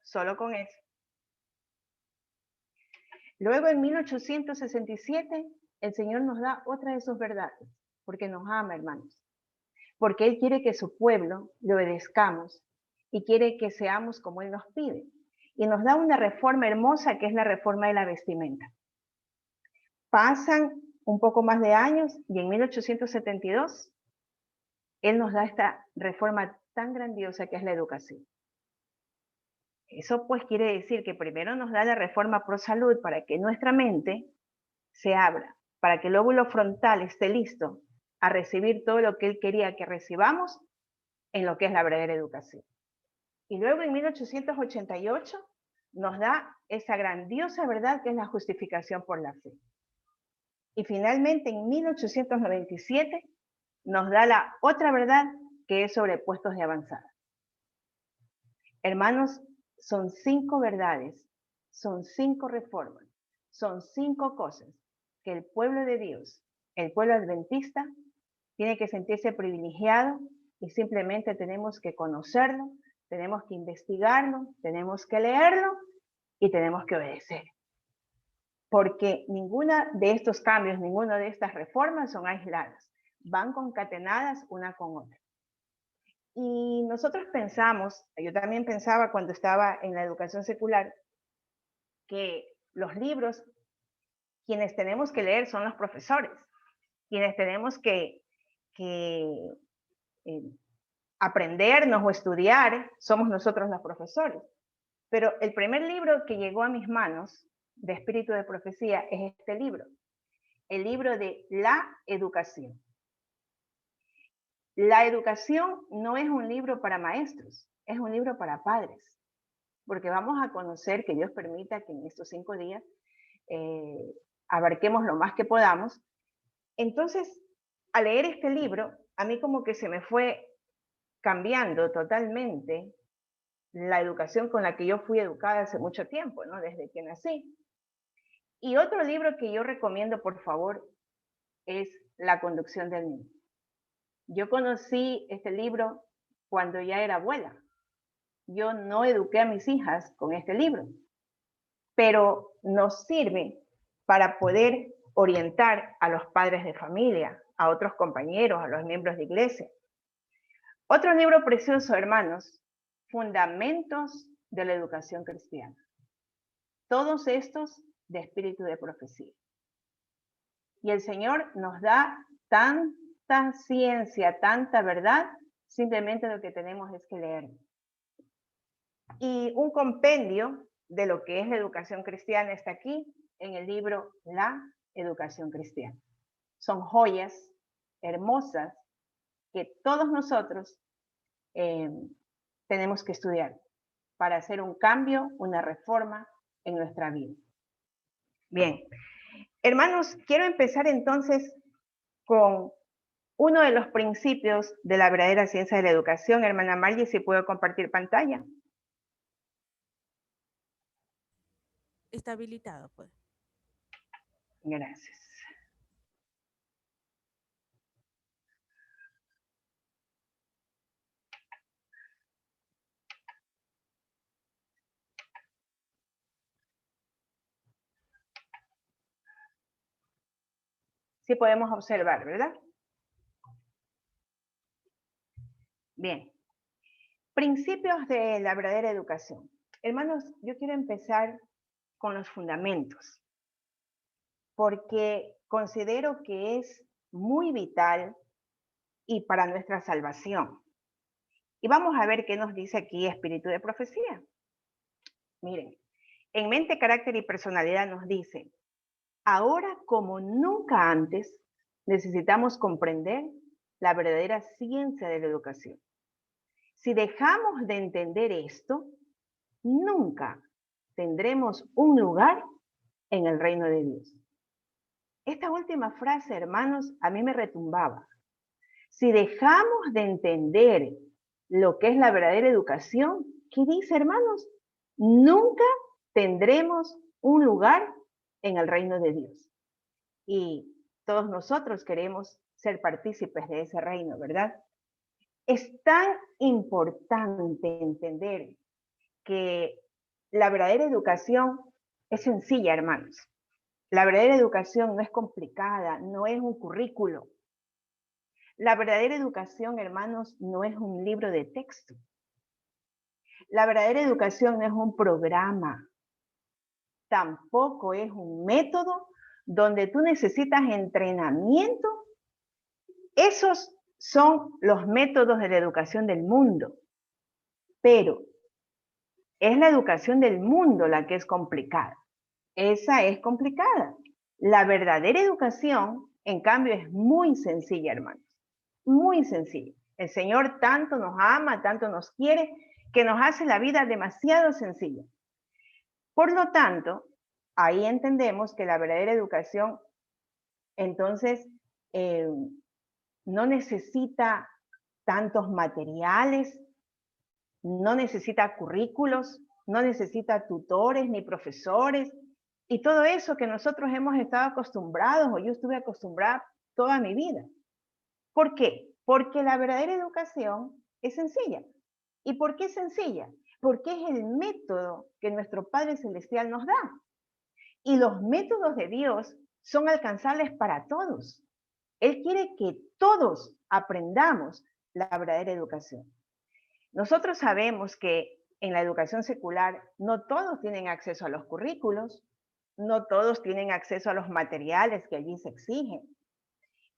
solo con eso. Luego en 1867 el Señor nos da otra de sus verdades, porque nos ama, hermanos, porque Él quiere que su pueblo le obedezcamos y quiere que seamos como Él nos pide. Y nos da una reforma hermosa que es la reforma de la vestimenta. Pasan un poco más de años y en 1872 Él nos da esta reforma tan grandiosa que es la educación. Eso pues quiere decir que primero nos da la reforma pro salud para que nuestra mente se abra, para que el lóbulo frontal esté listo a recibir todo lo que Él quería que recibamos en lo que es la verdadera educación. Y luego en 1888 nos da esa grandiosa verdad que es la justificación por la fe. Y finalmente en 1897 nos da la otra verdad que es sobre puestos de avanzada. Hermanos, son 5 verdades, son 5 reformas, son 5 cosas que el pueblo de Dios, el pueblo adventista, tiene que sentirse privilegiado y simplemente tenemos que conocerlo, tenemos que investigarlo, tenemos que leerlo y tenemos que obedecer. Porque ninguna de estos cambios, ninguna de estas reformas son aisladas, van concatenadas una con otra. Y nosotros pensamos, yo también pensaba cuando estaba en la educación secular, que los libros, quienes tenemos que leer son los profesores, quienes tenemos que aprendernos o estudiar somos nosotros los profesores. Pero el primer libro que llegó a mis manos de Espíritu de Profecía es este libro, el libro de la educación. La educación no es un libro para maestros, es un libro para padres, porque vamos a conocer, que Dios permita que en estos 5 días abarquemos lo más que podamos. Entonces, al leer este libro, a mí como que se me fue cambiando totalmente la educación con la que yo fui educada hace mucho tiempo, ¿no? Desde que nací. Y otro libro que yo recomiendo, por favor, es La conducción del niño. Yo conocí este libro cuando ya era abuela. Yo no eduqué a mis hijas con este libro, pero nos sirve para poder orientar a los padres de familia, a otros compañeros, a los miembros de iglesia. Otro libro precioso, hermanos, Fundamentos de la Educación Cristiana. Todos estos de Espíritu de Profecía. Y el Señor nos da tanta ciencia, tanta verdad, simplemente lo que tenemos es que leer. Y un compendio de lo que es la educación cristiana está aquí en el libro La Educación Cristiana. Son joyas hermosas que todos nosotros tenemos que estudiar para hacer un cambio, una reforma en nuestra vida. Bien, hermanos, quiero empezar entonces con uno de los principios de la verdadera ciencia de la educación. Hermana Margie, si puedo compartir pantalla. Está habilitado, pues. Gracias. Sí podemos observar, ¿verdad? Bien. Principios de la verdadera educación. Hermanos, yo quiero empezar con los fundamentos, porque considero que es muy vital y para nuestra salvación. Y vamos a ver qué nos dice aquí Espíritu de Profecía. Miren, en Mente, Carácter y Personalidad nos dice, ahora como nunca antes necesitamos comprender la verdadera ciencia de la educación. Si dejamos de entender esto, nunca tendremos un lugar en el reino de Dios. Esta última frase, hermanos, a mí me retumbaba. Si dejamos de entender lo que es la verdadera educación, ¿qué dice, hermanos? Nunca tendremos un lugar en el reino de Dios. Y todos nosotros queremos ser partícipes de ese reino, ¿verdad? Es tan importante entender que la verdadera educación es sencilla, hermanos. La verdadera educación no es complicada, no es un currículo. La verdadera educación, hermanos, no es un libro de texto. La verdadera educación no es un programa. Tampoco es un método donde tú necesitas entrenamiento. Esos son los métodos de la educación del mundo. Pero es la educación del mundo la que es complicada. Esa es complicada. La verdadera educación, en cambio, es muy sencilla, hermanos. Muy sencilla. El Señor tanto nos ama, tanto nos quiere, que nos hace la vida demasiado sencilla. Por lo tanto, ahí entendemos que la verdadera educación, entonces, no necesita tantos materiales, no necesita currículos, no necesita tutores ni profesores, y todo eso que nosotros hemos estado acostumbrados, o yo estuve acostumbrada toda mi vida. ¿Por qué? Porque la verdadera educación es sencilla. ¿Y por qué es sencilla? Porque es el método que nuestro Padre Celestial nos da. Y los métodos de Dios son alcanzables para todos. Él quiere que todos aprendamos la verdadera educación. Nosotros sabemos que en la educación secular no todos tienen acceso a los currículos, no todos tienen acceso a los materiales que allí se exigen.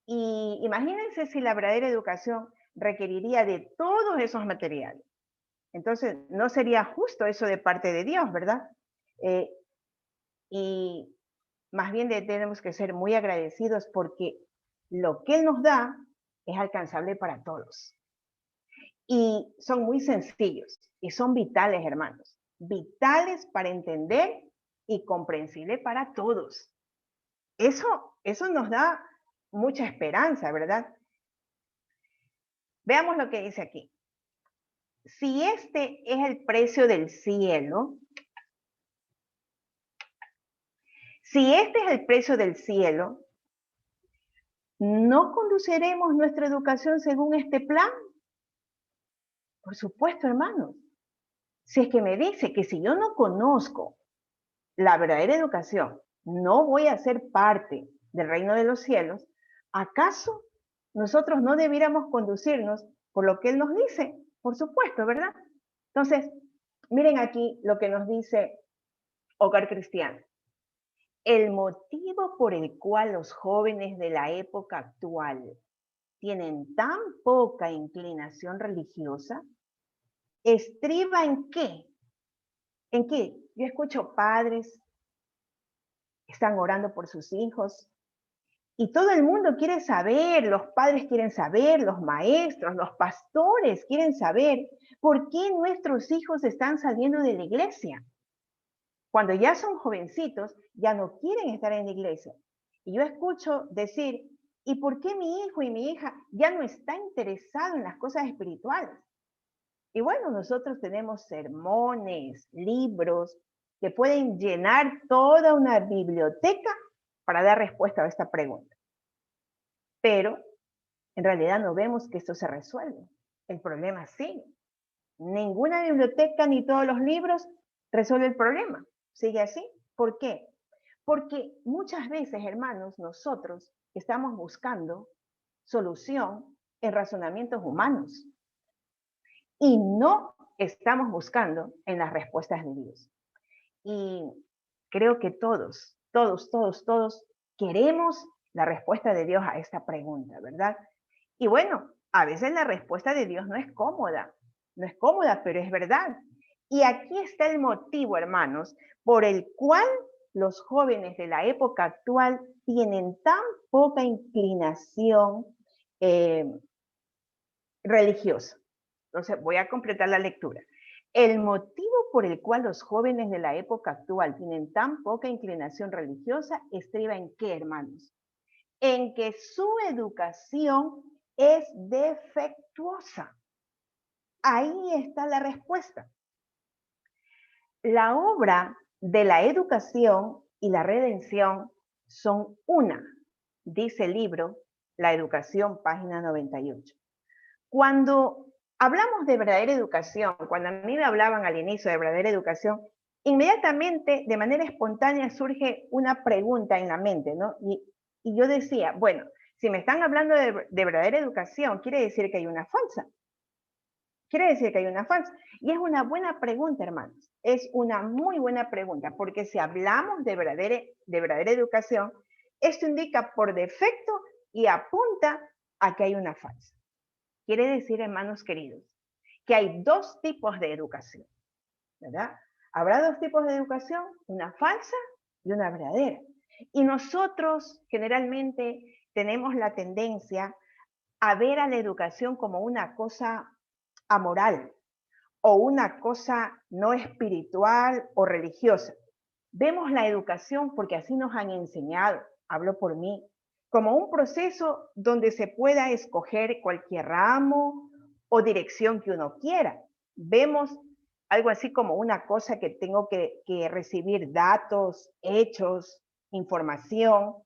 Y imagínense si la verdadera educación requeriría de todos esos materiales. Entonces, no sería justo eso de parte de Dios, ¿verdad? Y más bien tenemos que ser muy agradecidos porque lo que Él nos da es alcanzable para todos. Y son muy sencillos y son vitales, hermanos. Vitales para entender y comprensible para todos. Eso nos da mucha esperanza, ¿verdad? Veamos lo que dice aquí. Si este es el precio del cielo, ¿no conduciremos nuestra educación según este plan? Por supuesto, hermanos. Si es que me dice que si yo no conozco la verdadera educación, no voy a ser parte del reino de los cielos, ¿acaso nosotros no debiéramos conducirnos por lo que Él nos dice? Por supuesto, ¿verdad? Entonces, miren aquí lo que nos dice Hogar Cristiano. El motivo por el cual los jóvenes de la época actual tienen tan poca inclinación religiosa estriba en qué. ¿En qué? Yo escucho padres que están orando por sus hijos y todo el mundo quiere saber, los padres quieren saber, los maestros, los pastores quieren saber por qué nuestros hijos están saliendo de la iglesia. Cuando ya son jovencitos, ya no quieren estar en la iglesia. Y yo escucho decir, ¿y por qué mi hijo y mi hija ya no está interesado en las cosas espirituales? Y bueno, nosotros tenemos sermones, libros que pueden llenar toda una biblioteca para dar respuesta a esta pregunta. Pero en realidad no vemos que esto se resuelve. El problema sigue. Ninguna biblioteca ni todos los libros resuelve el problema. ¿Sigue así? ¿Por qué? Porque muchas veces, hermanos, nosotros estamos buscando solución en razonamientos humanos y no estamos buscando en las respuestas de Dios. Y creo que todos queremos la respuesta de Dios a esta pregunta, ¿verdad? Y bueno, a veces la respuesta de Dios no es cómoda, pero es verdad. Y aquí está el motivo, hermanos, por el cual los jóvenes de la época actual tienen tan poca inclinación religiosa. Entonces, voy a completar la lectura. El motivo por el cual los jóvenes de la época actual tienen tan poca inclinación religiosa estriba en qué, hermanos? En que su educación es defectuosa. Ahí está la respuesta. La obra de la educación y la redención son una, dice el libro La Educación, página 98. Cuando hablamos de verdadera educación, cuando a mí me hablaban al inicio de verdadera educación, inmediatamente, de manera espontánea, surge una pregunta en la mente, ¿no? Y yo decía, bueno, si me están hablando de verdadera educación, quiere decir que hay una falsa. Quiere decir que hay una falsa. Y es una buena pregunta, hermanos. Es una muy buena pregunta, porque si hablamos de verdadera educación, esto indica por defecto y apunta a que hay una falsa. Quiere decir, hermanos queridos, que hay dos tipos de educación, ¿verdad? Habrá dos tipos de educación, una falsa y una verdadera. Y nosotros generalmente tenemos la tendencia a ver a la educación como una cosa amoral o una cosa no espiritual o religiosa. Vemos la educación porque así nos han enseñado, hablo por mí, como un proceso donde se pueda escoger cualquier ramo o dirección que uno quiera. Vemos algo así como una cosa que tengo que recibir datos, hechos, información,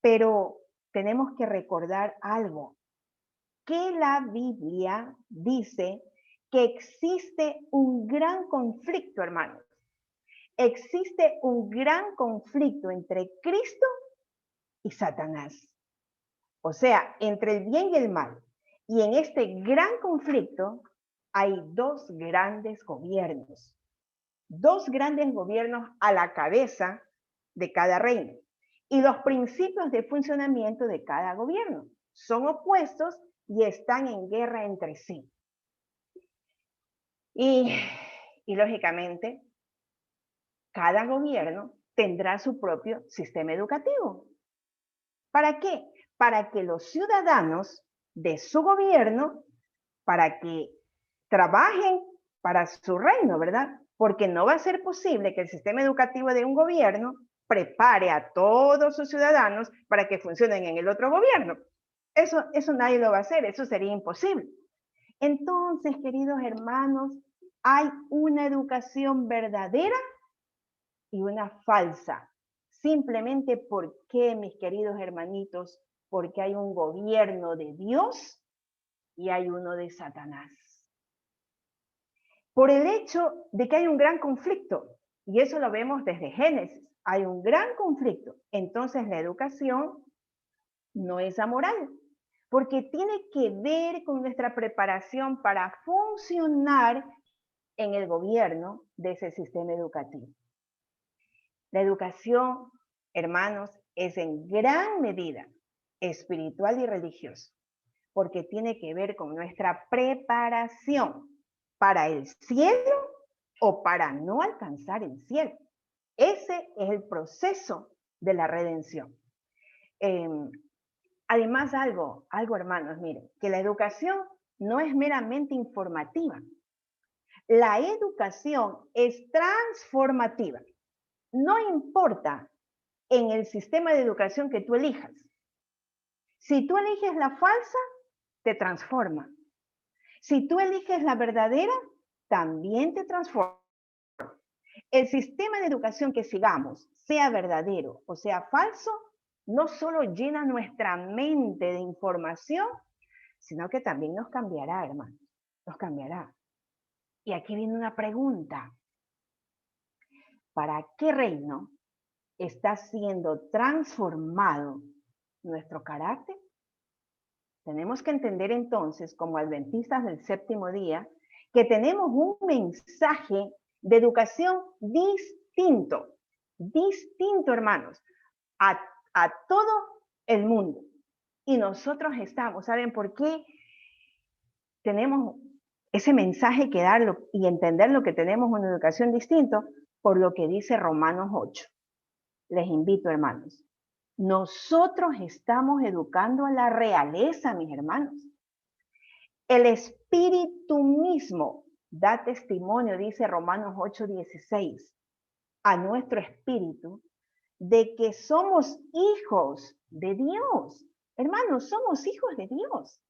pero tenemos que recordar algo, que la Biblia dice que existe un gran conflicto, hermanos. Existe un gran conflicto entre Cristo y Satanás. O sea, entre el bien y el mal. Y en este gran conflicto hay dos grandes gobiernos. Dos grandes gobiernos a la cabeza de cada reino. Y los principios de funcionamiento de cada gobierno son opuestos y están en guerra entre sí. Y lógicamente, cada gobierno tendrá su propio sistema educativo. ¿Para qué? Para que los ciudadanos de su gobierno, para que trabajen para su reino, ¿verdad? Porque no va a ser posible que el sistema educativo de un gobierno prepare a todos sus ciudadanos para que funcionen en el otro gobierno. Eso nadie lo va a hacer, eso sería imposible. Entonces, queridos hermanos, hay una educación verdadera y una falsa. Simplemente porque, mis queridos hermanitos, porque hay un gobierno de Dios y hay uno de Satanás. Por el hecho de que hay un gran conflicto, y eso lo vemos desde Génesis, hay un gran conflicto. Entonces la educación no es amoral, porque tiene que ver con nuestra preparación para funcionar en el gobierno de ese sistema educativo. La educación, hermanos, es en gran medida espiritual y religiosa, porque tiene que ver con nuestra preparación para el cielo o para no alcanzar el cielo. Ese es el proceso de la redención. Además, algo, hermanos, miren, que la educación no es meramente informativa. La educación es transformativa. No importa en el sistema de educación que tú elijas. Si tú eliges la falsa, te transforma. Si tú eliges la verdadera, también te transforma. El sistema de educación que sigamos, sea verdadero o sea falso, no solo llena nuestra mente de información, sino que también nos cambiará, hermanos. Nos cambiará. Y aquí viene una pregunta. ¿Para qué reino está siendo transformado nuestro carácter? Tenemos que entender entonces, como adventistas del séptimo día, que tenemos un mensaje de educación distinto, hermanos, a todo el mundo. Y nosotros estamos, ¿saben por qué? Tenemos ese mensaje que darlo y entender lo que tenemos una educación distinta por lo que dice Romanos 8. Les invito, hermanos. Nosotros estamos educando a la realeza, mis hermanos. El Espíritu mismo da testimonio, dice Romanos 8:16, a nuestro espíritu de que somos hijos de Dios. Hermanos, somos hijos de Dios.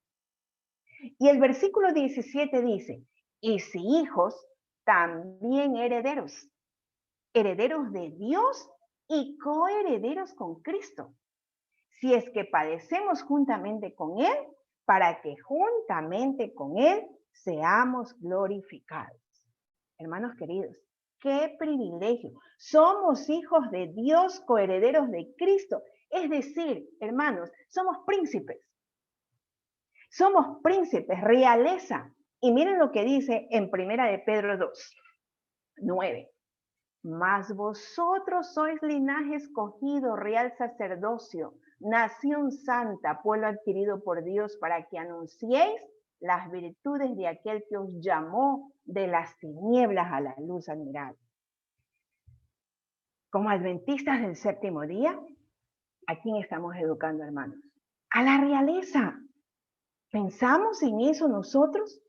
Y el versículo 17 dice, y si hijos, también herederos, herederos de Dios y coherederos con Cristo. Si es que padecemos juntamente con Él, para que juntamente con Él seamos glorificados. Hermanos queridos, qué privilegio. Somos hijos de Dios, coherederos de Cristo. Es decir, hermanos, somos príncipes. Somos príncipes, realeza. Y miren lo que dice en 1 de Pedro 2, 9. Mas vosotros sois linaje escogido, real sacerdocio, nación santa, pueblo adquirido por Dios, para que anunciéis las virtudes de aquel que os llamó de las tinieblas a la luz admirable. Como adventistas del séptimo día, ¿a quién estamos educando, hermanos? A la realeza. ¿Pensamos en eso nosotros?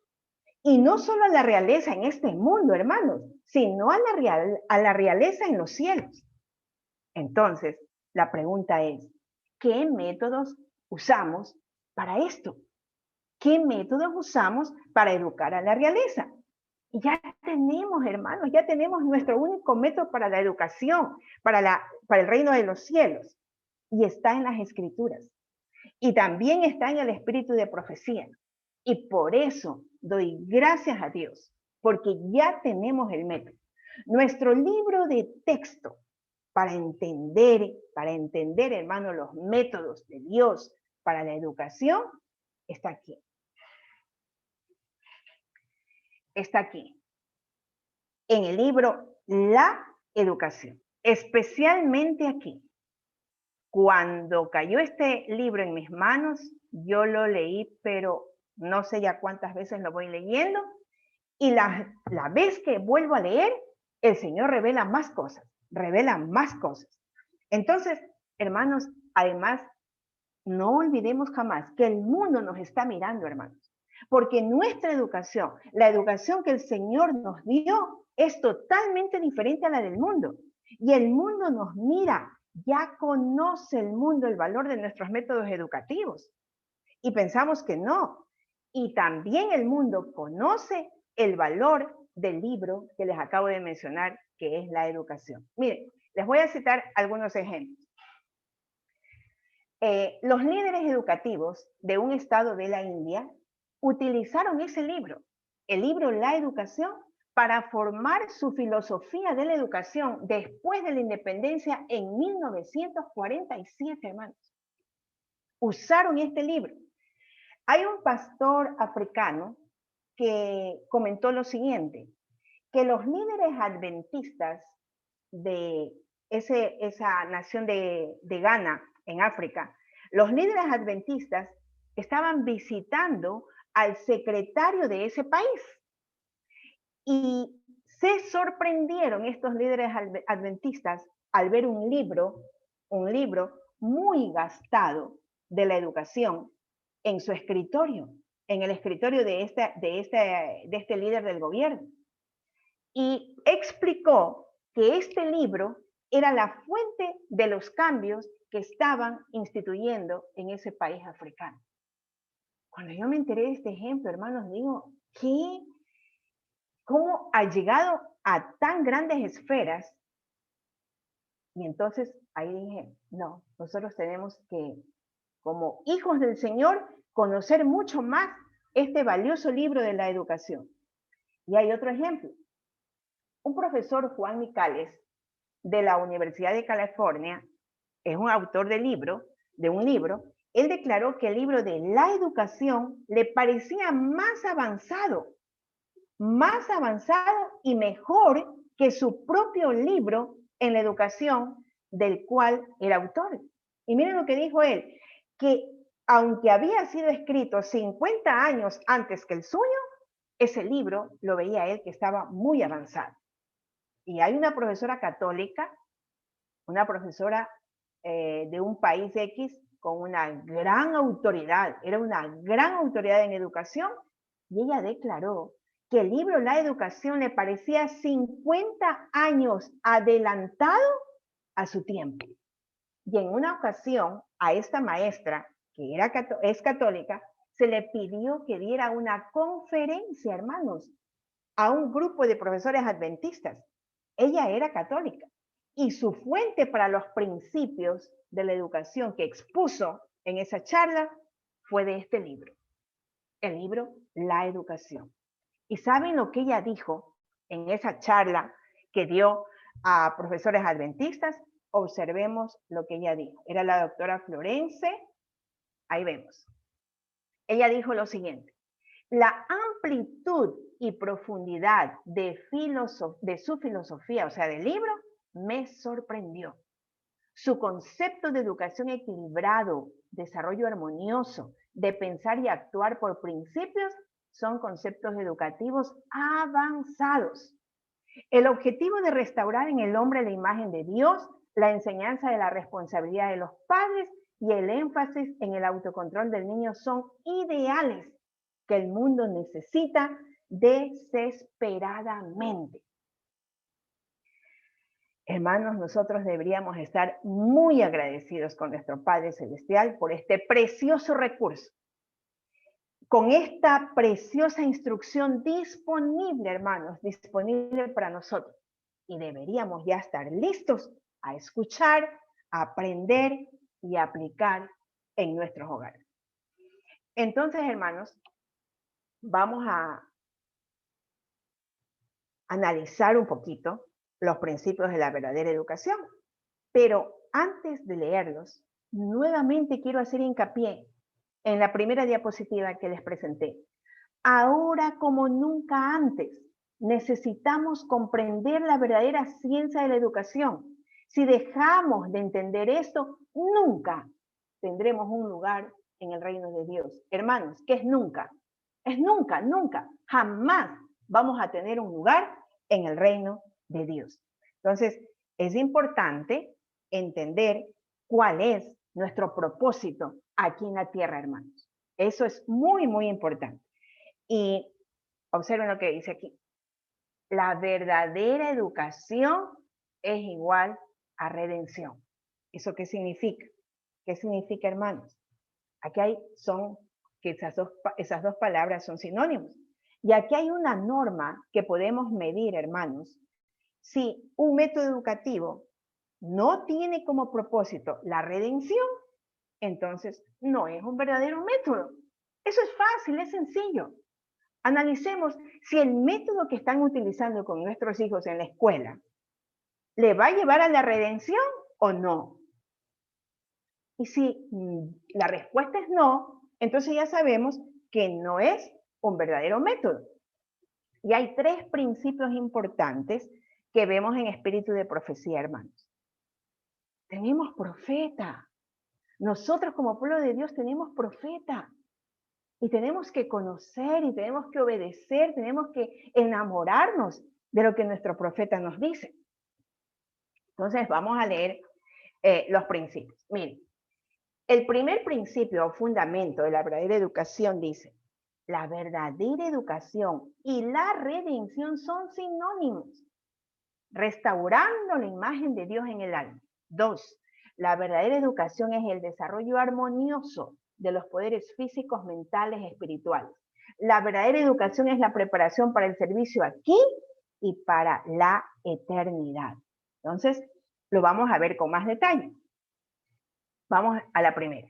Y no solo a la realeza en este mundo, hermanos, sino a la realeza en los cielos. Entonces, la pregunta es, ¿qué métodos usamos para esto? ¿Qué métodos usamos para educar a la realeza? Ya tenemos, hermanos, ya tenemos nuestro único método para la educación, para el reino de los cielos. Y está en las Escrituras. Y también está en el espíritu de profecía. Y por eso doy gracias a Dios, porque ya tenemos el método. Nuestro libro de texto para entender, hermano, los métodos de Dios para la educación, está aquí. Está aquí. En el libro La Educación. Especialmente aquí. Cuando cayó este libro en mis manos, yo lo leí, pero no sé ya cuántas veces lo voy leyendo. Y la vez que vuelvo a leer, el Señor revela más cosas. Revela más cosas. Entonces, hermanos, además, no olvidemos jamás que el mundo nos está mirando, hermanos. Porque nuestra educación, la educación que el Señor nos dio, es totalmente diferente a la del mundo. Y el mundo nos mira, ya conoce el mundo el valor de nuestros métodos educativos. Y pensamos que no. Y también el mundo conoce el valor del libro que les acabo de mencionar, que es la educación. Miren, les voy a citar algunos ejemplos. Los líderes educativos de un estado de la India utilizaron ese libro, el libro La Educación, para formar su filosofía de la educación después de la independencia en 1947, hermanos. Usaron este libro. Hay un pastor africano que comentó lo siguiente, que los líderes adventistas de esa nación de Ghana, en África, los líderes adventistas estaban visitando al secretario de ese país y se sorprendieron estos líderes adventistas al ver un libro muy gastado de la educación en su escritorio, en el escritorio de este líder del gobierno. Y explicó que este libro era la fuente de los cambios que estaban instituyendo en ese país africano. Cuando yo me enteré de este ejemplo, hermanos, digo, ¿cómo ha llegado a tan grandes esferas? Y entonces ahí dije, no, nosotros tenemos que, como hijos del Señor, conocer mucho más este valioso libro de la educación. Y hay otro ejemplo. Un profesor, Juan Micales, de la Universidad de California, es un autor de un libro, él declaró que el libro de la educación le parecía más avanzado y mejor que su propio libro en la educación del cual era autor. Y miren lo que dijo él, que aunque había sido escrito 50 años antes que el suyo, ese libro lo veía él que estaba muy avanzado. Y hay una profesora católica, una profesora de un país X con una gran autoridad, era una gran autoridad en educación, y ella declaró que el libro La Educación le parecía 50 años adelantado a su tiempo. Y en una ocasión a esta maestra, que es católica, se le pidió que diera una conferencia, hermanos, a un grupo de profesores adventistas. Ella era católica y su fuente para los principios de la educación que expuso en esa charla fue de este libro. El libro La Educación. ¿Y saben lo que ella dijo en esa charla que dio a profesores adventistas? Observemos lo que ella dijo. Era la doctora Florence. Ahí vemos. Ella dijo lo siguiente: la amplitud y profundidad de su filosofía, o sea, del libro, me sorprendió. Su concepto de educación equilibrado, desarrollo armonioso, de pensar y actuar por principios, son conceptos educativos avanzados. El objetivo de restaurar en el hombre la imagen de Dios, la enseñanza de la responsabilidad de los padres y el énfasis en el autocontrol del niño son ideales que el mundo necesita desesperadamente. Hermanos, nosotros deberíamos estar muy agradecidos con nuestro Padre Celestial por este precioso recurso, con esta preciosa instrucción disponible, hermanos, disponible para nosotros. Y deberíamos ya estar listos a escuchar, a aprender y a aplicar en nuestros hogares. Entonces, hermanos, vamos a analizar un poquito los principios de la verdadera educación. Pero antes de leerlos, nuevamente quiero hacer hincapié en la primera diapositiva que les presenté. Ahora como nunca antes, necesitamos comprender la verdadera ciencia de la educación. Si dejamos de entender esto, nunca tendremos un lugar en el reino de Dios. Hermanos, ¿qué es nunca? Es nunca, nunca, jamás vamos a tener un lugar en el reino de Dios. Entonces, es importante entender cuál es nuestro propósito aquí en la tierra, hermanos. Eso es muy, muy importante. Y observen lo que dice aquí. La verdadera educación es igual a redención. ¿Eso qué significa? ¿Qué significa, hermanos? Aquí que esas dos palabras son sinónimos. Y aquí hay una norma que podemos medir, hermanos. Si un método educativo no tiene como propósito la redención, entonces no es un verdadero método. Eso es fácil, es sencillo. Analicemos si el método que están utilizando con nuestros hijos en la escuela le va a llevar a la redención o no. Y si la respuesta es no, entonces ya sabemos que no es un verdadero método. Y hay 3 principios importantes que vemos en Espíritu de Profecía, hermanos. Tenemos profeta. Nosotros como pueblo de Dios tenemos profeta. Y tenemos que conocer y tenemos que obedecer, tenemos que enamorarnos de lo que nuestro profeta nos dice. Entonces vamos a leer los principios. Miren, el primer principio o fundamento de la verdadera educación dice: la verdadera educación y la redención son sinónimos, restaurando la imagen de Dios en el alma. 2. La verdadera educación es el desarrollo armonioso de los poderes físicos, mentales, espirituales. La verdadera educación es la preparación para el servicio aquí y para la eternidad. Entonces, lo vamos a ver con más detalle. Vamos a la primera.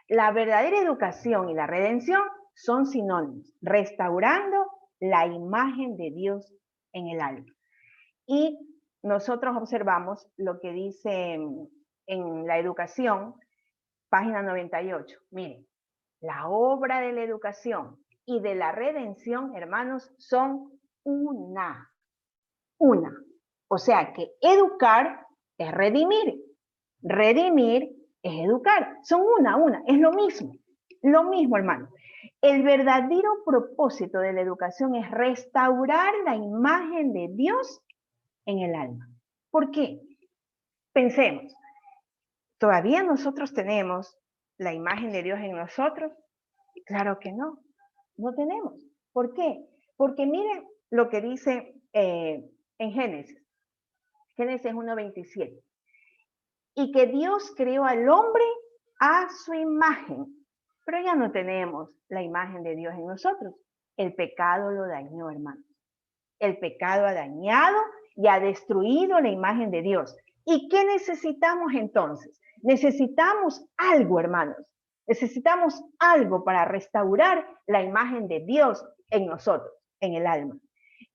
La verdadera educación y la redención son sinónimos, restaurando la imagen de Dios en el alma. Y nosotros observamos lo que dice en la educación, página 98. Miren, la obra de la educación y de la redención, hermanos, son una. O sea que educar es redimir. Redimir es educar. Son una. Es lo mismo. Lo mismo, hermano. El verdadero propósito de la educación es restaurar la imagen de Dios en el alma. ¿Por qué? Pensemos, ¿todavía nosotros tenemos la imagen de Dios en nosotros? Claro que no, no tenemos. ¿Por qué? Porque miren lo que dice en Génesis 1:27. Y que Dios creó al hombre a su imagen, pero ya no tenemos la imagen de Dios en nosotros. El pecado lo dañó, hermanos. El pecado ha dañado y ha destruido la imagen de Dios. ¿Y qué necesitamos entonces? Necesitamos algo, hermanos. Necesitamos algo para restaurar la imagen de Dios en nosotros, en el alma.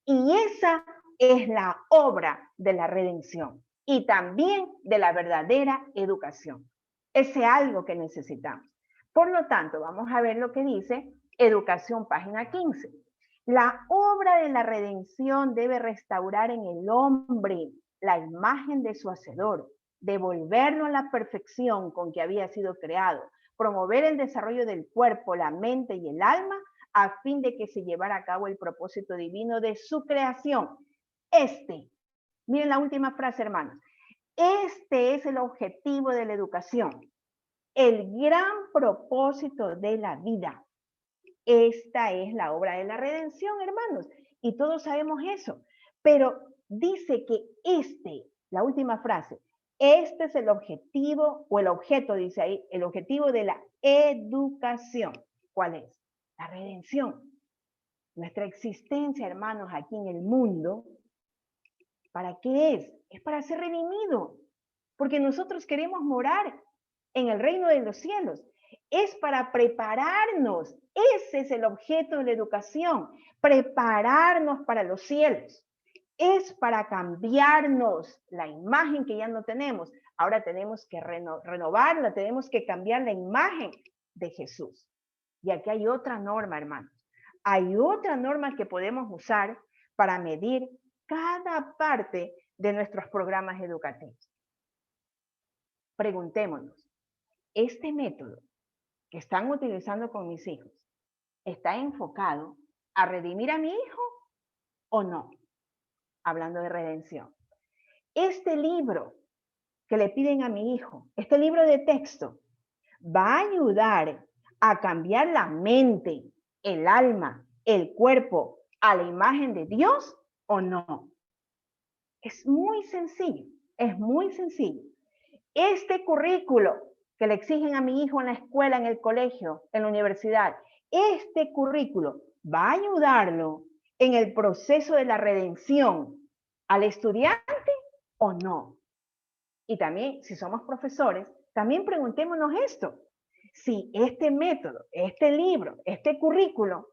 Y esa es la obra de la redención y también de la verdadera educación. Ese algo que necesitamos. Por lo tanto, vamos a ver lo que dice Educación, página 15. La obra de la redención debe restaurar en el hombre la imagen de su hacedor, devolverlo a la perfección con que había sido creado, promover el desarrollo del cuerpo, la mente y el alma a fin de que se llevara a cabo el propósito divino de su creación. Miren la última frase, hermanos. Este es el objetivo de la educación, el gran propósito de la vida. Esta es la obra de la redención, hermanos, y todos sabemos eso. Pero dice que la última frase, este es el objetivo, o el objeto, dice ahí, el objetivo de la educación. ¿Cuál es? La redención. Nuestra existencia, hermanos, aquí en el mundo, ¿para qué es? Es para ser redimido, porque nosotros queremos morar en el reino de los cielos. Es para prepararnos. Ese es el objeto de la educación, prepararnos para los cielos. Es para cambiarnos la imagen que ya no tenemos. Ahora tenemos que renovarla, tenemos que cambiar la imagen de Jesús. Y aquí hay otra norma, hermanos. Hay otra norma que podemos usar para medir cada parte de nuestros programas educativos. Preguntémonos, ¿este método que están utilizando con mis hijos está enfocado a redimir a mi hijo o no? Hablando de redención. Este libro que le piden a mi hijo, este libro de texto, va a ayudar a cambiar la mente, el alma, el cuerpo a la imagen de Dios o no. Es muy sencillo, es muy sencillo. Este currículo que le exigen a mi hijo en la escuela, en el colegio, en la universidad, este currículo va a ayudarlo en el proceso de la redención al estudiante o no. Y también, si somos profesores, también preguntémonos esto. Si este método, este libro, este currículo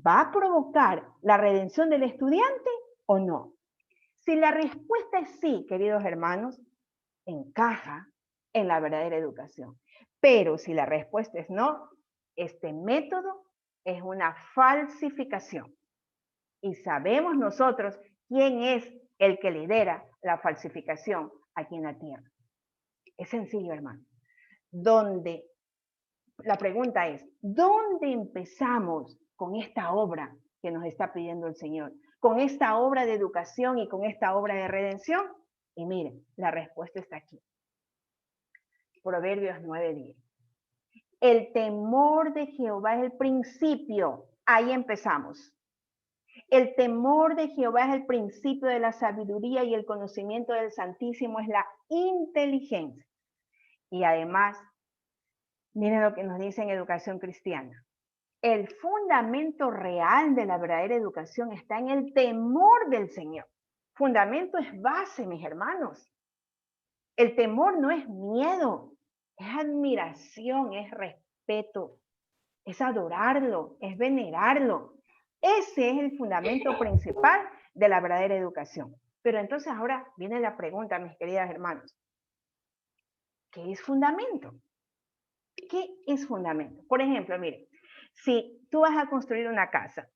va a provocar la redención del estudiante o no. Si la respuesta es sí, queridos hermanos, encaja en la verdadera educación. Pero si la respuesta es no, este método es una falsificación. Y sabemos nosotros quién es el que lidera la falsificación aquí en la tierra. Es sencillo, hermano. La pregunta es, ¿dónde empezamos con esta obra que nos está pidiendo el Señor? Con esta obra de educación y con esta obra de redención. Y miren, la respuesta está aquí. Proverbios 9:10. El temor de Jehová es el principio. Ahí empezamos. El temor de Jehová es el principio de la sabiduría y el conocimiento del Santísimo es la inteligencia. Y además, miren lo que nos dice en Educación Cristiana. El fundamento real de la verdadera educación está en el temor del Señor. Fundamento es base, mis hermanos. El temor no es miedo, es admiración, es respeto, es adorarlo, es venerarlo. Ese es el fundamento principal de la verdadera educación. Pero entonces ahora viene la pregunta, mis queridas hermanos. ¿Qué es fundamento? ¿Qué es fundamento? Por ejemplo, miren, si tú vas a construir una casa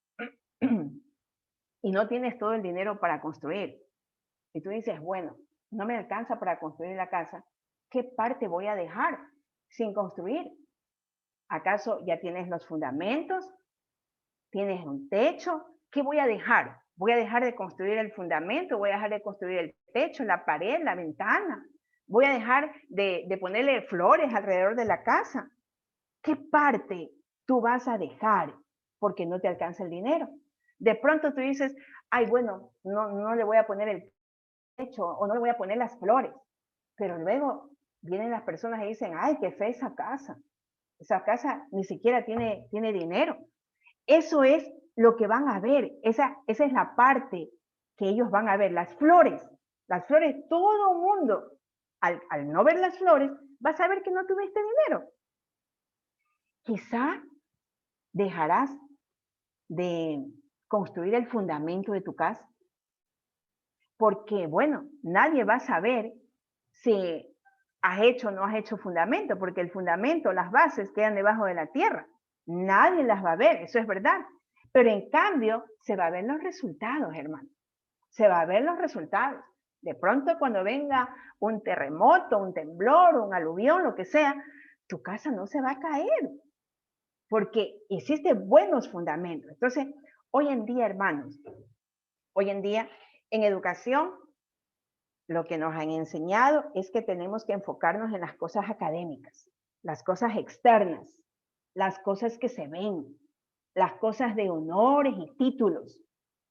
y no tienes todo el dinero para construir, y tú dices, bueno, no me alcanza para construir la casa, ¿qué parte voy a dejar sin construir? ¿Acaso ya tienes los fundamentos? ¿Tienes un techo? ¿Qué voy a dejar? ¿Voy a dejar de construir el fundamento? ¿Voy a dejar de construir el techo, la pared, la ventana? ¿Voy a dejar de ponerle flores alrededor de la casa? ¿Qué parte tú vas a dejar porque no te alcanza el dinero? De pronto tú dices, ay, bueno, no le voy a poner el techo o no le voy a poner las flores. Pero luego vienen las personas y dicen, ay, qué fea esa casa. Esa casa ni siquiera tiene dinero. Eso es lo que van a ver. Esa es la parte que ellos van a ver. Las flores, todo el mundo, al no ver las flores, va a saber que no tuviste dinero. quizá dejarás de construir el fundamento de tu casa, porque, bueno, nadie va a saber si has hecho o no has hecho fundamento, porque el fundamento, las bases quedan debajo de la tierra. Nadie las va a ver, eso es verdad. Pero en cambio, se va a ver los resultados, hermano. Se va a ver los resultados. De pronto, cuando venga un terremoto, un temblor, un aluvión, lo que sea, tu casa no se va a caer, porque hiciste buenos fundamentos. Entonces, hoy en día, hermanos, hoy en día, en educación, lo que nos han enseñado es que tenemos que enfocarnos en las cosas académicas, las cosas externas, las cosas que se ven, las cosas de honores y títulos,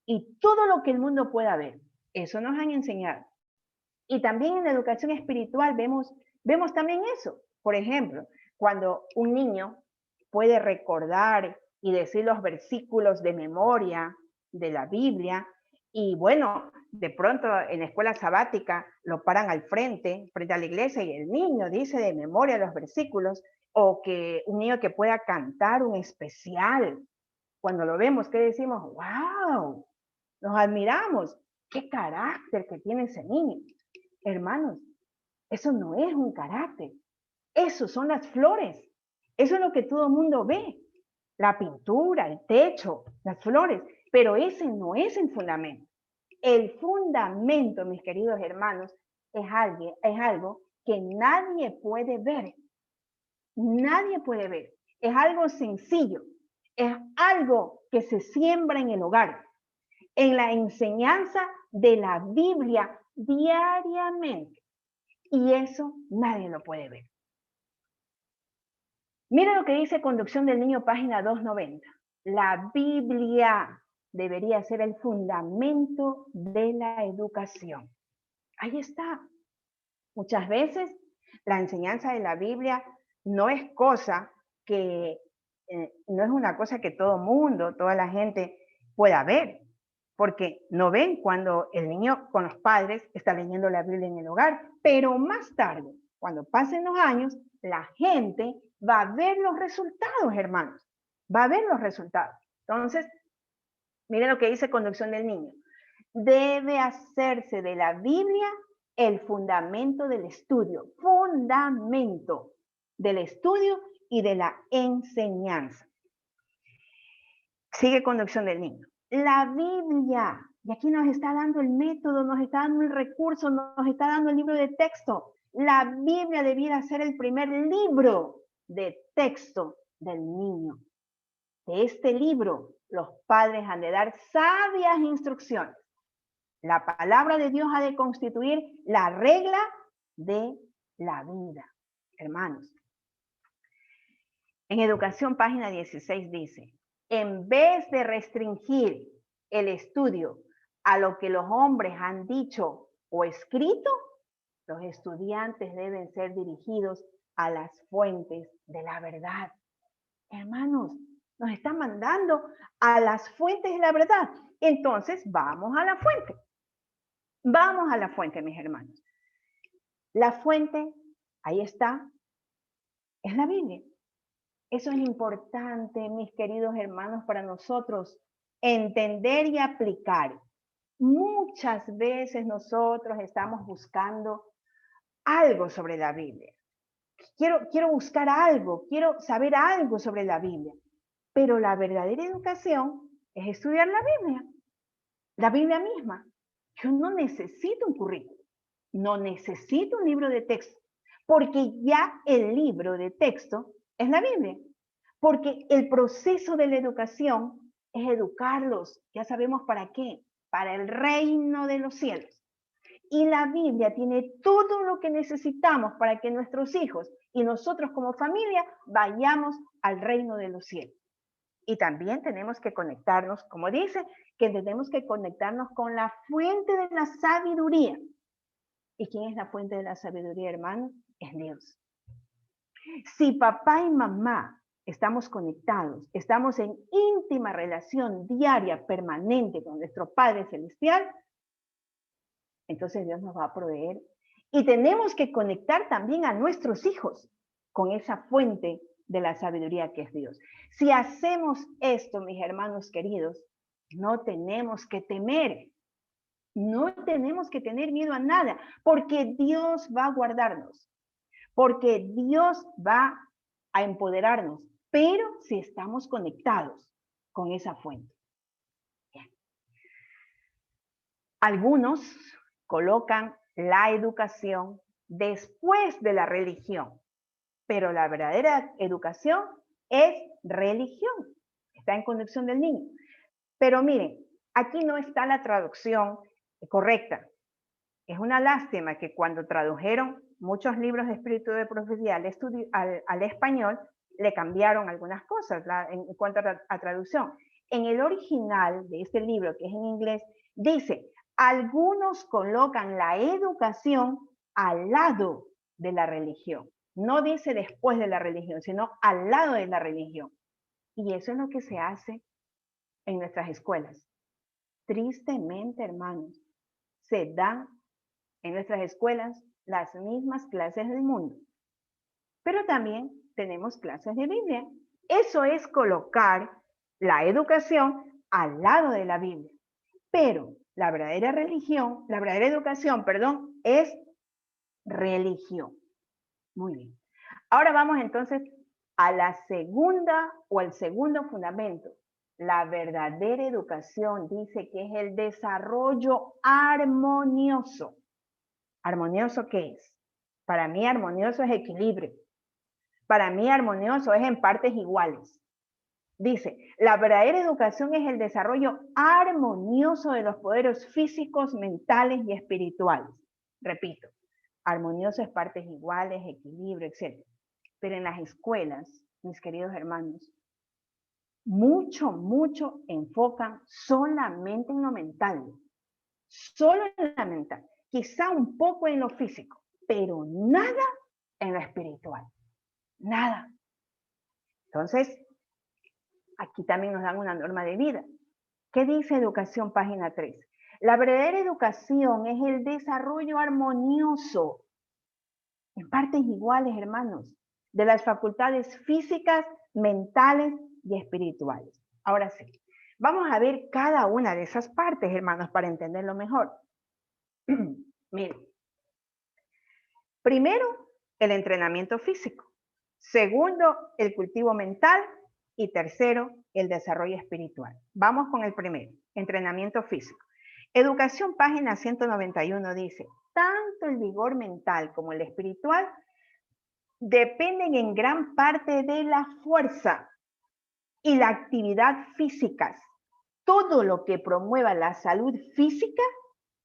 y todo lo que el mundo pueda ver. Eso nos han enseñado. Y también en la educación espiritual vemos también eso. Por ejemplo, cuando un niño puede recordar y decir los versículos de memoria de la Biblia, y bueno, de pronto en la escuela sabática lo paran al frente a la iglesia, y el niño dice de memoria los versículos, o que un niño que pueda cantar un especial. Cuando lo vemos, ¿qué decimos? ¡Wow! Nos admiramos. ¡Qué carácter que tiene ese niño! Hermanos, eso no es un carácter. Eso son las flores. Eso es lo que todo el mundo ve. La pintura, el techo, las flores. Pero ese no es el fundamento. El fundamento, mis queridos hermanos, es algo que nadie puede ver. Nadie puede ver. Es algo sencillo. Es algo que se siembra en el hogar, en la enseñanza de la Biblia diariamente. Y eso nadie lo puede ver. Mira lo que dice Conducción del Niño, página 290. La Biblia debería ser el fundamento de la educación. Ahí está. Muchas veces la enseñanza de la Biblia no es no es una cosa que todo mundo, toda la gente pueda ver, porque no ven cuando el niño con los padres está leyendo la Biblia en el hogar, pero más tarde, cuando pasen los años, la gente va a ver los resultados, hermanos, va a ver los resultados. Entonces, miren lo que dice Conducción del Niño. Debe hacerse de la Biblia el fundamento del estudio y de la enseñanza. Sigue Conducción del Niño. La Biblia, y aquí nos está dando el método, nos está dando el recurso, nos está dando el libro de texto. La Biblia debiera ser el primer libro de texto del niño. De este libro, los padres han de dar sabias instrucciones. La palabra de Dios ha de constituir la regla de la vida, hermanos. En Educación, página 16 dice, en vez de restringir el estudio a lo que los hombres han dicho o escrito, los estudiantes deben ser dirigidos a las fuentes de la verdad. Hermanos, nos están mandando a las fuentes de la verdad. Entonces, vamos a la fuente. Vamos a la fuente, mis hermanos. La fuente, ahí está, es la Biblia. Eso es importante, mis queridos hermanos, para nosotros entender y aplicar. Muchas veces nosotros estamos buscando algo sobre la Biblia. Quiero buscar algo, quiero saber algo sobre la Biblia. Pero la verdadera educación es estudiar la Biblia misma. Yo no necesito un currículum, no necesito un libro de texto, porque ya el libro de texto es la Biblia. Porque el proceso de la educación es educarlos, ya sabemos para qué, para el reino de los cielos. Y la Biblia tiene todo lo que necesitamos para que nuestros hijos y nosotros como familia vayamos al reino de los cielos. Y también tenemos que conectarnos, como dice, que tenemos que conectarnos con la fuente de la sabiduría. ¿Y quién es la fuente de la sabiduría, hermano? Es Dios. Si papá y mamá estamos conectados, estamos en íntima relación diaria, permanente con nuestro Padre Celestial, entonces Dios nos va a proveer. Y tenemos que conectar también a nuestros hijos con esa fuente de la sabiduría que es Dios. Si hacemos esto, mis hermanos queridos, no tenemos que temer. No tenemos que tener miedo a nada, porque Dios va a guardarnos, porque Dios va a empoderarnos, pero si estamos conectados con esa fuente. Bien. Algunos colocan la educación después de la religión, pero la verdadera educación es religión, está en conexión del niño. Pero miren, aquí no está la traducción correcta. Es una lástima que cuando tradujeron muchos libros de espíritu de profecía al español, le cambiaron algunas cosas en cuanto a traducción. En el original de este libro, que es en inglés, dice, algunos colocan la educación al lado de la religión. No dice después de la religión, sino al lado de la religión. Y eso es lo que se hace en nuestras escuelas. Tristemente, hermanos, se dan en nuestras escuelas las mismas clases del mundo. Pero también tenemos clases de Biblia. Eso es colocar la educación al lado de la Biblia. Pero la verdadera educación, es religión. Muy bien. Ahora vamos entonces a la segunda o al segundo fundamento. La verdadera educación dice que es el desarrollo armonioso. ¿Armonioso qué es? Para mí armonioso es equilibrio. Para mí armonioso es en partes iguales. Dice, la verdadera educación es el desarrollo armonioso de los poderes físicos, mentales y espirituales. Repito, armonioso es partes iguales, equilibrio, etc. Pero en las escuelas, mis queridos hermanos, mucho enfocan solamente en lo mental. Solo en lo mental. Quizá un poco en lo físico, pero nada en lo espiritual. Nada. Entonces, aquí también nos dan una norma de vida. ¿Qué dice Educación, página 3? La verdadera educación es el desarrollo armonioso, en partes iguales, hermanos, de las facultades físicas, mentales y espirituales. Ahora sí, vamos a ver cada una de esas partes, hermanos, para entenderlo mejor. Miren, primero, el entrenamiento físico. Segundo, el cultivo mental. Y tercero, el desarrollo espiritual. Vamos con el primero, entrenamiento físico. Educación, página 191 dice, tanto el vigor mental como el espiritual dependen en gran parte de la fuerza y la actividad físicas. Todo lo que promueva la salud física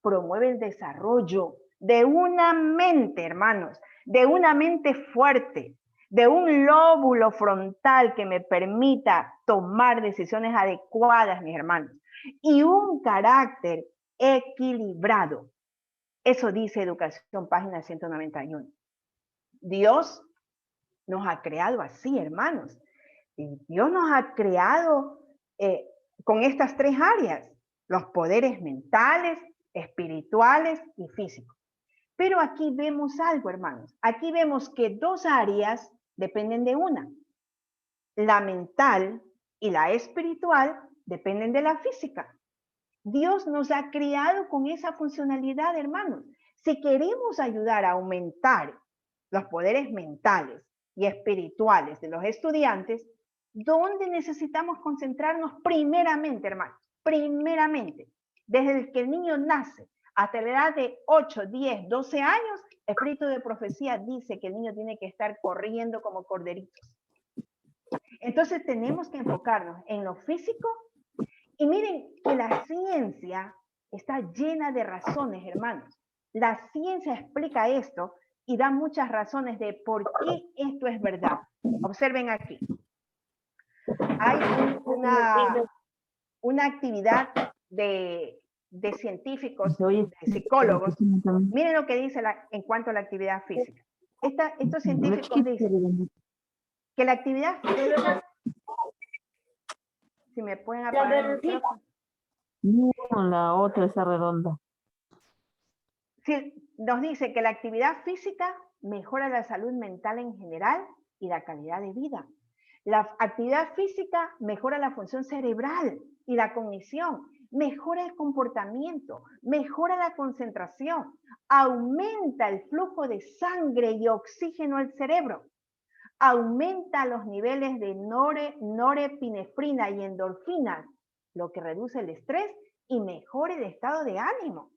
promueve el desarrollo de una mente, hermanos, de una mente fuerte, de un lóbulo frontal que me permita tomar decisiones adecuadas, mis hermanos, y un carácter equilibrado. Eso dice Educación, página 191. Dios nos ha creado así, hermanos. Y Dios nos ha creado con estas tres áreas, los poderes mentales, espirituales y físicos. Pero aquí vemos algo, hermanos. Aquí vemos que dos áreas dependen de una. La mental y la espiritual dependen de la física. Dios nos ha creado con esa funcionalidad, hermanos. Si queremos ayudar a aumentar los poderes mentales y espirituales de los estudiantes, ¿dónde necesitamos concentrarnos primeramente, hermanos? Primeramente, desde que el niño nace hasta la edad de 8, 10, 12 años, el espíritu de profecía dice que el niño tiene que estar corriendo como corderitos. Entonces tenemos que enfocarnos en lo físico. Y miren que la ciencia está llena de razones, hermanos. La ciencia explica esto y da muchas razones de por qué esto es verdad. Observen aquí. Hay una actividad de científicos, de psicólogos. Miren lo que dice en cuanto a la actividad física. Estos científicos dicen que la actividad física, si me pueden apagar el micrófono. No, la otra, esa redonda. Sí, nos dice que la actividad física mejora la salud mental en general y la calidad de vida. La actividad física mejora la función cerebral y la cognición, mejora el comportamiento, mejora la concentración, aumenta el flujo de sangre y oxígeno al cerebro, aumenta los niveles de norepinefrina y endorfinas, lo que reduce el estrés y mejora el estado de ánimo.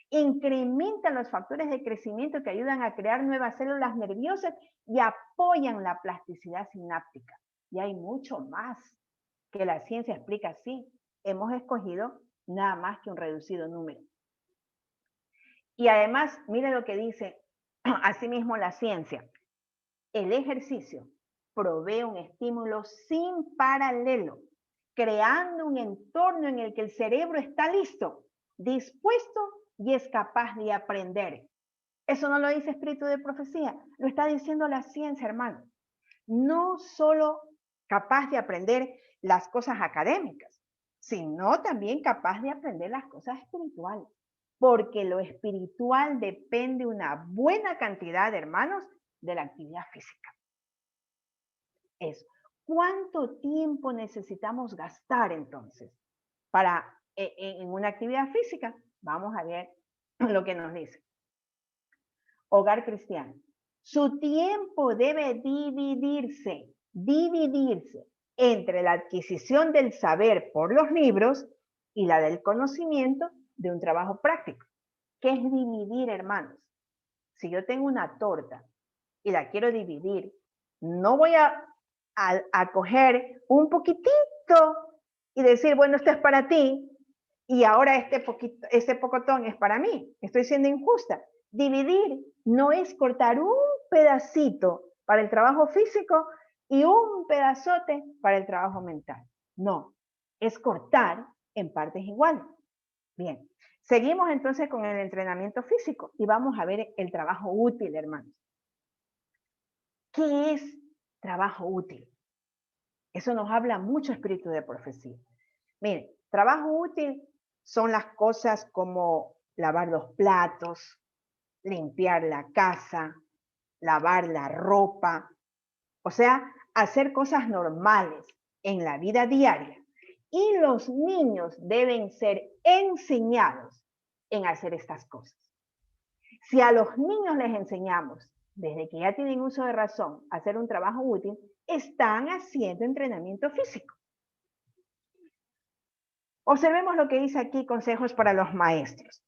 Incrementa los factores de crecimiento que ayudan a crear nuevas células nerviosas y apoyan la plasticidad sináptica. Y hay mucho más que la ciencia explica así. Hemos escogido nada más que un reducido número. Y además, mire lo que dice asimismo la ciencia. El ejercicio provee un estímulo sin paralelo, creando un entorno en el que el cerebro está listo, dispuesto y es capaz de aprender. Eso no lo dice Espíritu de Profecía, lo está diciendo la ciencia, hermano. No solo capaz de aprender las cosas académicas, sino también capaz de aprender las cosas espirituales. Porque lo espiritual depende una buena cantidad, hermanos, de la actividad física. Eso. ¿Cuánto tiempo necesitamos gastar entonces para en una actividad física? Vamos a ver lo que nos dice. Hogar cristiano. Su tiempo debe dividirse entre la adquisición del saber por los libros y la del conocimiento de un trabajo práctico. ¿Qué es dividir, hermanos? Si yo tengo una torta y la quiero dividir, no voy a coger un poquitito y decir, bueno, esto es para ti y ahora este pocotón es para mí. Estoy siendo injusta. Dividir no es cortar un pedacito para el trabajo físico y un pedazote para el trabajo mental. No, es cortar en partes iguales. Bien, seguimos entonces con el entrenamiento físico y vamos a ver el trabajo útil, hermanos. ¿Qué es trabajo útil? Eso nos habla mucho Espíritu de Profecía. Miren, trabajo útil son las cosas como lavar los platos, limpiar la casa, lavar la ropa, o sea, hacer cosas normales en la vida diaria. Y los niños deben ser enseñados en hacer estas cosas. Si a los niños les enseñamos, desde que ya tienen uso de razón, a hacer un trabajo útil, están haciendo entrenamiento físico. Observemos lo que dice aquí, consejos para los maestros.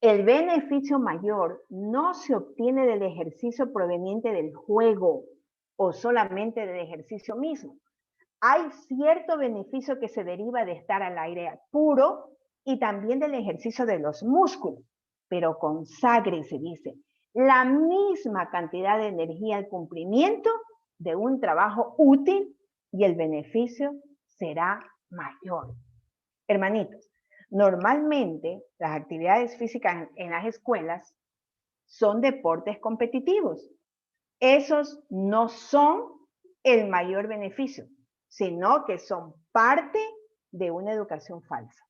El beneficio mayor no se obtiene del ejercicio proveniente del juego o solamente del ejercicio mismo. Hay cierto beneficio que se deriva de estar al aire puro y también del ejercicio de los músculos, pero consagre, se dice, la misma cantidad de energía al cumplimiento de un trabajo útil y el beneficio será mayor. Hermanitos, normalmente las actividades físicas en las escuelas son deportes competitivos. Esos no son el mayor beneficio, sino que son parte de una educación falsa.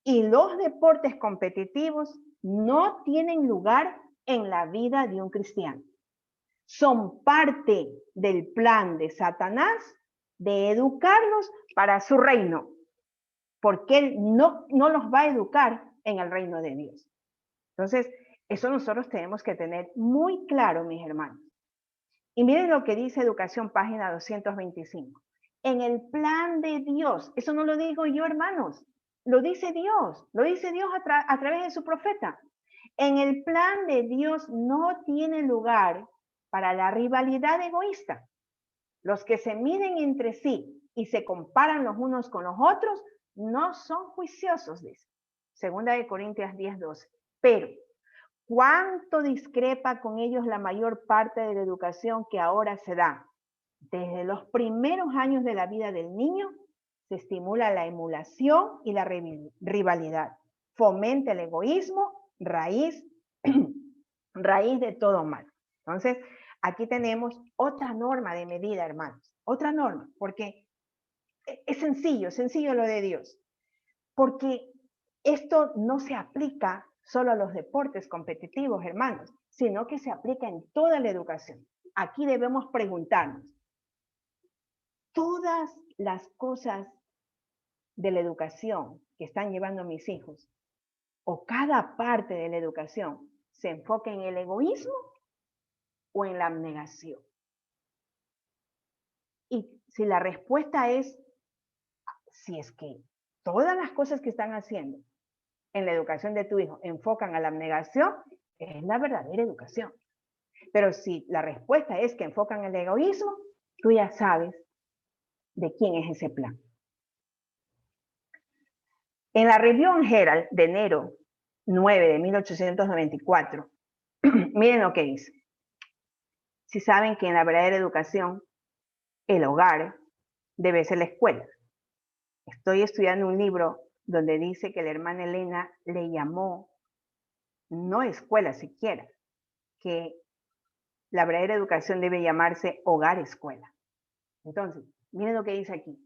Y los deportes competitivos no tienen lugar en la vida de un cristiano. Son parte del plan de Satanás de educarlos para su reino, porque él no los va a educar en el reino de Dios. Entonces, eso nosotros tenemos que tener muy claro, mis hermanos. Y miren lo que dice Educación, página 225. En el plan de Dios, eso no lo digo yo, hermanos, lo dice Dios a través de su profeta. En el plan de Dios no tiene lugar para la rivalidad egoísta. Los que se miden entre sí y se comparan los unos con los otros no son juiciosos, dice. Segunda de Corintios 10:12. Pero ¿cuánto discrepa con ellos la mayor parte de la educación que ahora se da? Desde los primeros años de la vida del niño se estimula la emulación y la rivalidad. Fomenta el egoísmo, raíz de todo mal. Entonces, aquí tenemos otra norma de medida, hermanos. Otra norma, porque es sencillo lo de Dios. Porque esto no se aplica solo a los deportes competitivos, hermanos, sino que se aplica en toda la educación. aquí debemos preguntarnos, ¿todas las cosas de la educación que están llevando mis hijos, o cada parte de la educación, se enfoca en el egoísmo o en la abnegación? Y si la respuesta es, si es que todas las cosas que están haciendo en la educación de tu hijo enfocan a la abnegación, es la verdadera educación. Pero si la respuesta es que enfocan el egoísmo, tú ya sabes de quién es ese plan. En la Review and Herald de enero 9 de 1894, miren lo que dice. Si saben que en la verdadera educación, el hogar debe ser la escuela. Estoy estudiando un libro donde dice que la hermana Elena le llamó, no escuela siquiera, que la verdadera educación debe llamarse hogar-escuela. Entonces, miren lo que dice aquí.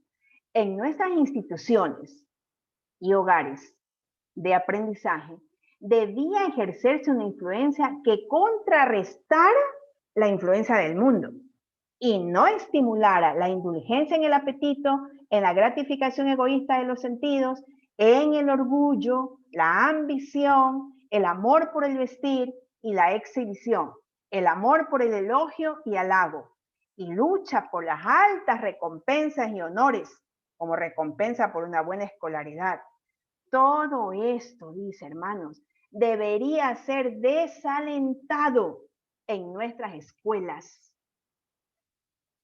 En nuestras instituciones y hogares de aprendizaje, debía ejercerse una influencia que contrarrestara la influencia del mundo y no estimulara la indulgencia en el apetito, en la gratificación egoísta de los sentidos, en el orgullo, la ambición, el amor por el vestir y la exhibición, el amor por el elogio y halago, y lucha por las altas recompensas y honores como recompensa por una buena escolaridad. Todo esto, dice hermanos, debería ser desalentado en nuestras escuelas.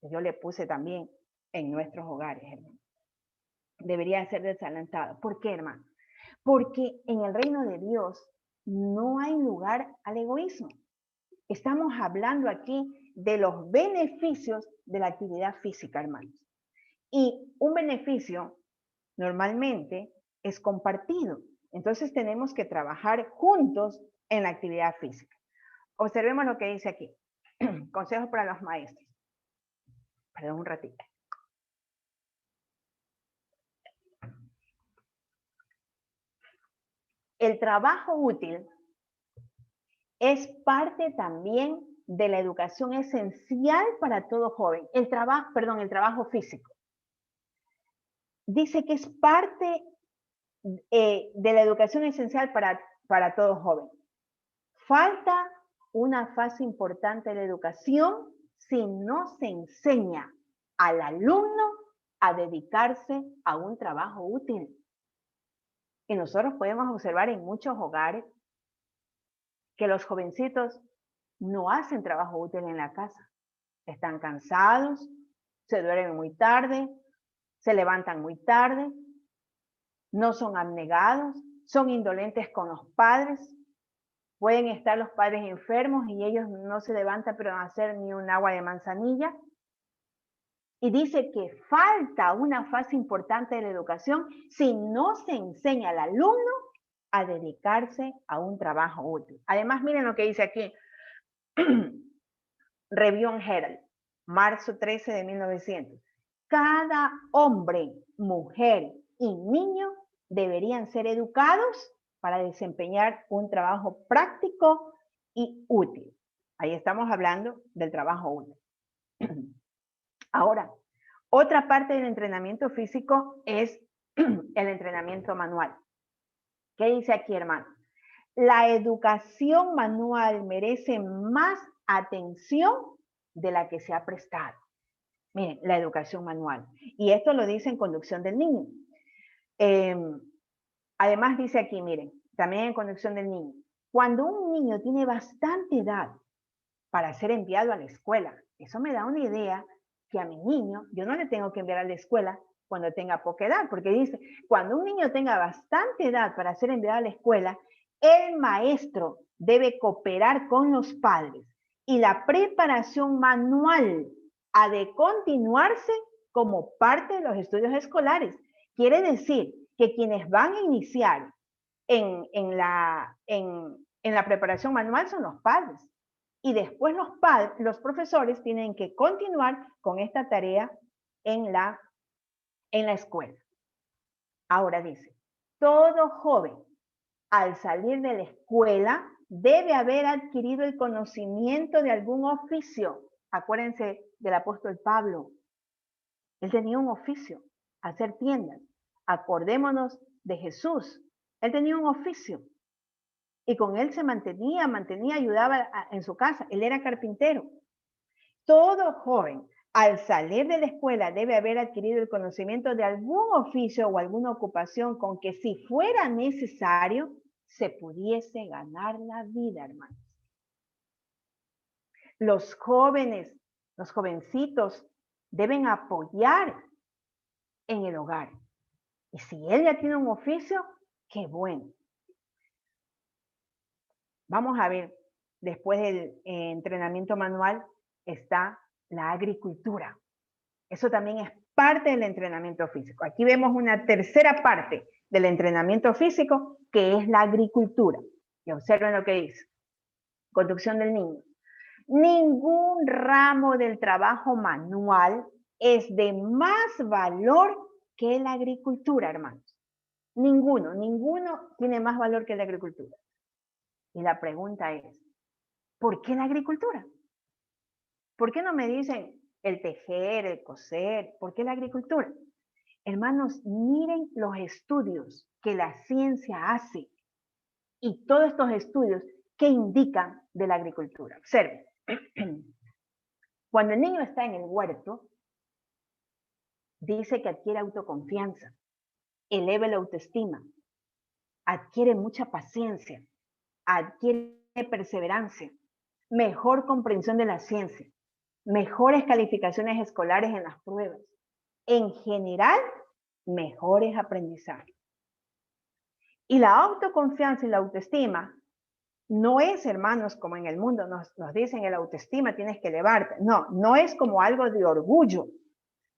Yo le puse también en nuestros hogares, hermano. Debería ser desalentado. ¿Por qué, hermano? Porque en el reino de Dios no hay lugar al egoísmo. Estamos hablando aquí de los beneficios de la actividad física, hermanos. Y un beneficio normalmente es compartido. Entonces tenemos que trabajar juntos en la actividad física. Observemos lo que dice aquí. Consejos para los maestros. Perdón un ratito. El trabajo útil es parte también de la educación esencial para todo joven. El trabajo físico. Dice que es parte de la educación esencial para todo joven. Falta una fase importante de la educación si no se enseña al alumno a dedicarse a un trabajo útil. Y nosotros podemos observar en muchos hogares que los jovencitos no hacen trabajo útil en la casa. Están cansados, se duermen muy tarde, se levantan muy tarde, no son abnegados, son indolentes con los padres. Pueden estar los padres enfermos y ellos no se levantan pero no hacer ni un agua de manzanilla. Y dice que falta una fase importante de la educación si no se enseña al alumno a dedicarse a un trabajo útil. Además, miren lo que dice aquí. Review and Herald, marzo 13 de 1900. Cada hombre, mujer y niño deberían ser educados para desempeñar un trabajo práctico y útil. Ahí estamos hablando del trabajo útil. Ahora, otra parte del entrenamiento físico es el entrenamiento manual. ¿Qué dice aquí, hermano? La educación manual merece más atención de la que se ha prestado. Miren, la educación manual. Y esto lo dice en Conducción del Niño. Además dice aquí, miren, también en Conducción del Niño, cuando un niño tiene bastante edad para ser enviado a la escuela, eso me da una idea que a mi niño, yo no le tengo que enviar a la escuela cuando tenga poca edad, porque dice, cuando un niño tenga bastante edad para ser enviado a la escuela, el maestro debe cooperar con los padres y la preparación manual ha de continuarse como parte de los estudios escolares. Quiere decir que quienes van a iniciar en la preparación manual son los padres. Y después los profesores tienen que continuar con esta tarea en la escuela. Ahora dice, todo joven al salir de la escuela debe haber adquirido el conocimiento de algún oficio Acuérdense del apóstol Pablo. Él tenía un oficio, hacer tiendas. Acordémonos de Jesús. Él tenía un oficio. Y con él se mantenía, ayudaba en su casa. Él era carpintero. Todo joven, al salir de la escuela, debe haber adquirido el conocimiento de algún oficio o alguna ocupación con que, si fuera necesario, se pudiese ganar la vida, hermanos. Los jóvenes, los jovencitos, deben apoyar en el hogar. Y si él ya tiene un oficio, qué bueno. Vamos a ver, después del entrenamiento manual está la agricultura. Eso también es parte del entrenamiento físico. Aquí vemos una tercera parte del entrenamiento físico, que es la agricultura. Y observen lo que dice. Conducción del niño. Ningún ramo del trabajo manual es de más valor que la agricultura, hermanos. Ninguno tiene más valor que la agricultura. Y la pregunta es, ¿por qué la agricultura? ¿Por qué no me dicen el tejer, el coser? ¿Por qué la agricultura? Hermanos, miren los estudios que la ciencia hace y todos estos estudios que indican de la agricultura. Observen. Cuando el niño está en el huerto, dice que adquiere autoconfianza, eleva la autoestima, adquiere mucha paciencia, adquiere perseverancia, mejor comprensión de la ciencia, mejores calificaciones escolares en las pruebas. En general, mejores aprendizajes. Y la autoconfianza y la autoestima no es, hermanos, como en el mundo nos dicen el autoestima, tienes que elevarte. No es como algo de orgullo,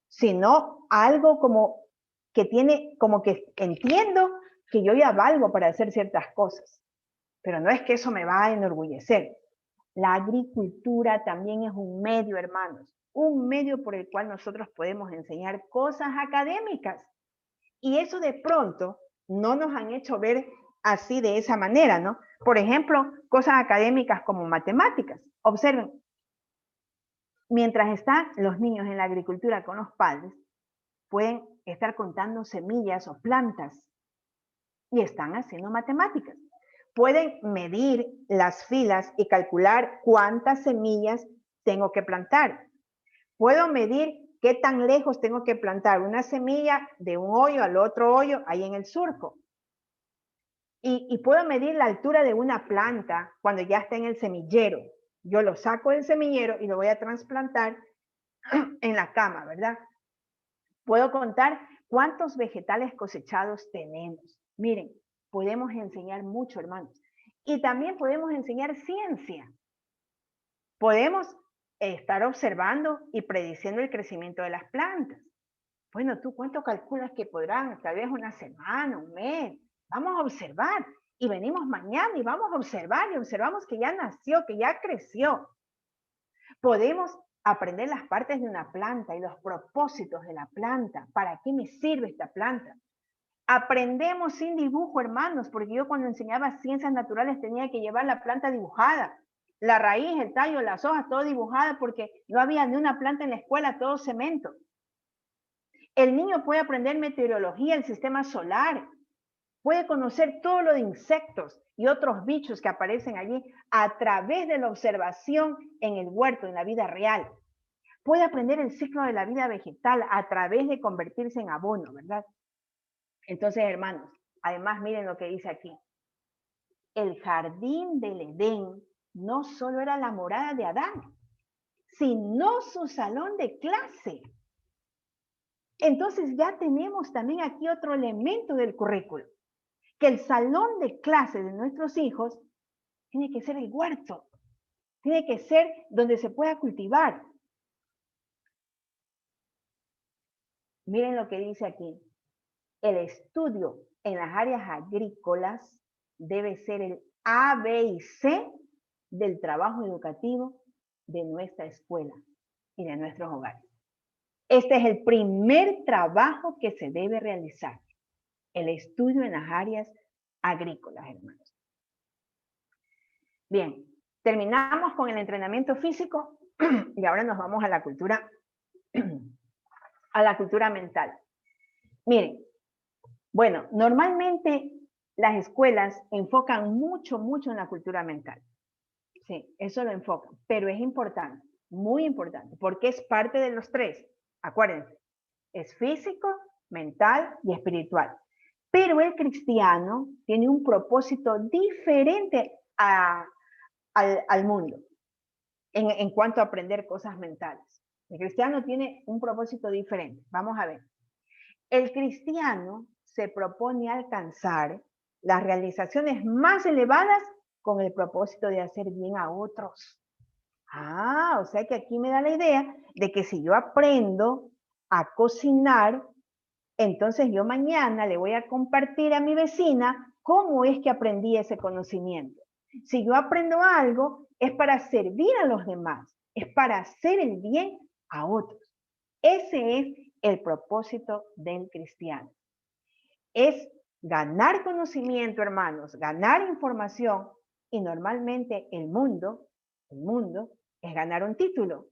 sino algo como que tiene, como que entiendo que yo ya valgo para hacer ciertas cosas. Pero no es que eso me va a enorgullecer. La agricultura también es un medio, hermanos, un medio por el cual nosotros podemos enseñar cosas académicas. Y eso de pronto no nos han hecho ver así de esa manera, ¿no? Por ejemplo, cosas académicas como matemáticas. Observen, mientras están los niños en la agricultura con los padres, pueden estar contando semillas o plantas y están haciendo matemáticas. Pueden medir las filas y calcular cuántas semillas tengo que plantar. Puedo medir qué tan lejos tengo que plantar una semilla de un hoyo al otro hoyo, ahí en el surco. Y puedo medir la altura de una planta cuando ya está en el semillero. Yo lo saco del semillero y lo voy a trasplantar en la cama, ¿verdad? Puedo contar cuántos vegetales cosechados tenemos. Miren, podemos enseñar mucho, hermanos. Y también podemos enseñar ciencia. Podemos estar observando y prediciendo el crecimiento de las plantas. Bueno, ¿tú cuánto calculas que podrán? Tal vez una semana, un mes. Vamos a observar. Y venimos mañana y vamos a observar y observamos que ya nació, que ya creció. Podemos aprender las partes de una planta y los propósitos de la planta. ¿Para qué me sirve esta planta? Aprendemos sin dibujo, hermanos, porque yo cuando enseñaba ciencias naturales tenía que llevar la planta dibujada. La raíz, el tallo, las hojas, todo dibujada porque no había ni una planta en la escuela, todo cemento. El niño puede aprender meteorología, el sistema solar. Puede conocer todo lo de insectos y otros bichos que aparecen allí a través de la observación en el huerto, en la vida real. Puede aprender el ciclo de la vida vegetal a través de convertirse en abono, ¿verdad? Entonces, hermanos, además miren lo que dice aquí. El jardín del Edén no solo era la morada de Adán, sino su salón de clase. Entonces ya tenemos también aquí otro elemento del currículo, que el salón de clase de nuestros hijos tiene que ser el huerto, tiene que ser donde se pueda cultivar. Miren lo que dice aquí. El estudio en las áreas agrícolas debe ser el A, B y C del trabajo educativo de nuestra escuela y de nuestros hogares. Este es el primer trabajo que se debe realizar, el estudio en las áreas agrícolas, hermanos. Bien, Terminamos con el entrenamiento físico y ahora nos vamos a la cultura mental. Miren, bueno, normalmente las escuelas enfocan mucho en la cultura mental. Sí, eso lo enfocan, pero es importante, muy importante, porque es parte de los tres. Acuérdense, es físico, mental y espiritual. Pero el cristiano tiene un propósito diferente al mundo en cuanto a aprender cosas mentales. El cristiano tiene un propósito diferente. Vamos a ver. El cristiano se propone alcanzar las realizaciones más elevadas con el propósito de hacer bien a otros. O sea que aquí me da la idea de que si yo aprendo a cocinar, entonces yo mañana le voy a compartir a mi vecina cómo es que aprendí ese conocimiento. Si yo aprendo algo, es para servir a los demás, es para hacer el bien a otros. Ese es el propósito del cristiano. Es ganar conocimiento, hermanos, ganar información, y normalmente el mundo es ganar un título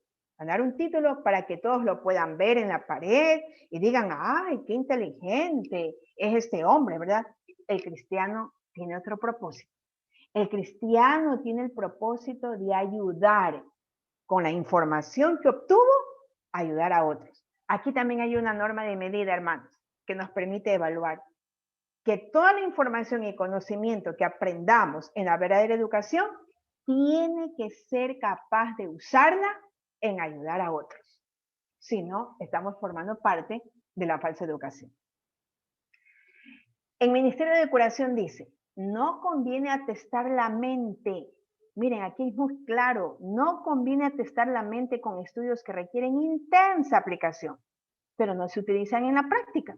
para que todos lo puedan ver en la pared y digan, ¡ay, qué inteligente es este hombre!, ¿verdad? El cristiano tiene otro propósito. El cristiano tiene el propósito de ayudar con la información que obtuvo, ayudar a otros. Aquí también hay una norma de medida, hermanos, que nos permite evaluar que toda la información y conocimiento que aprendamos en la verdadera educación tiene que ser capaz de usarla en ayudar a otros. Si no, estamos formando parte de la falsa educación. El Ministerio de Curación dice, no conviene atestar la mente. Miren, aquí es muy claro, no conviene atestar la mente con estudios que requieren intensa aplicación, pero no se utilizan en la práctica.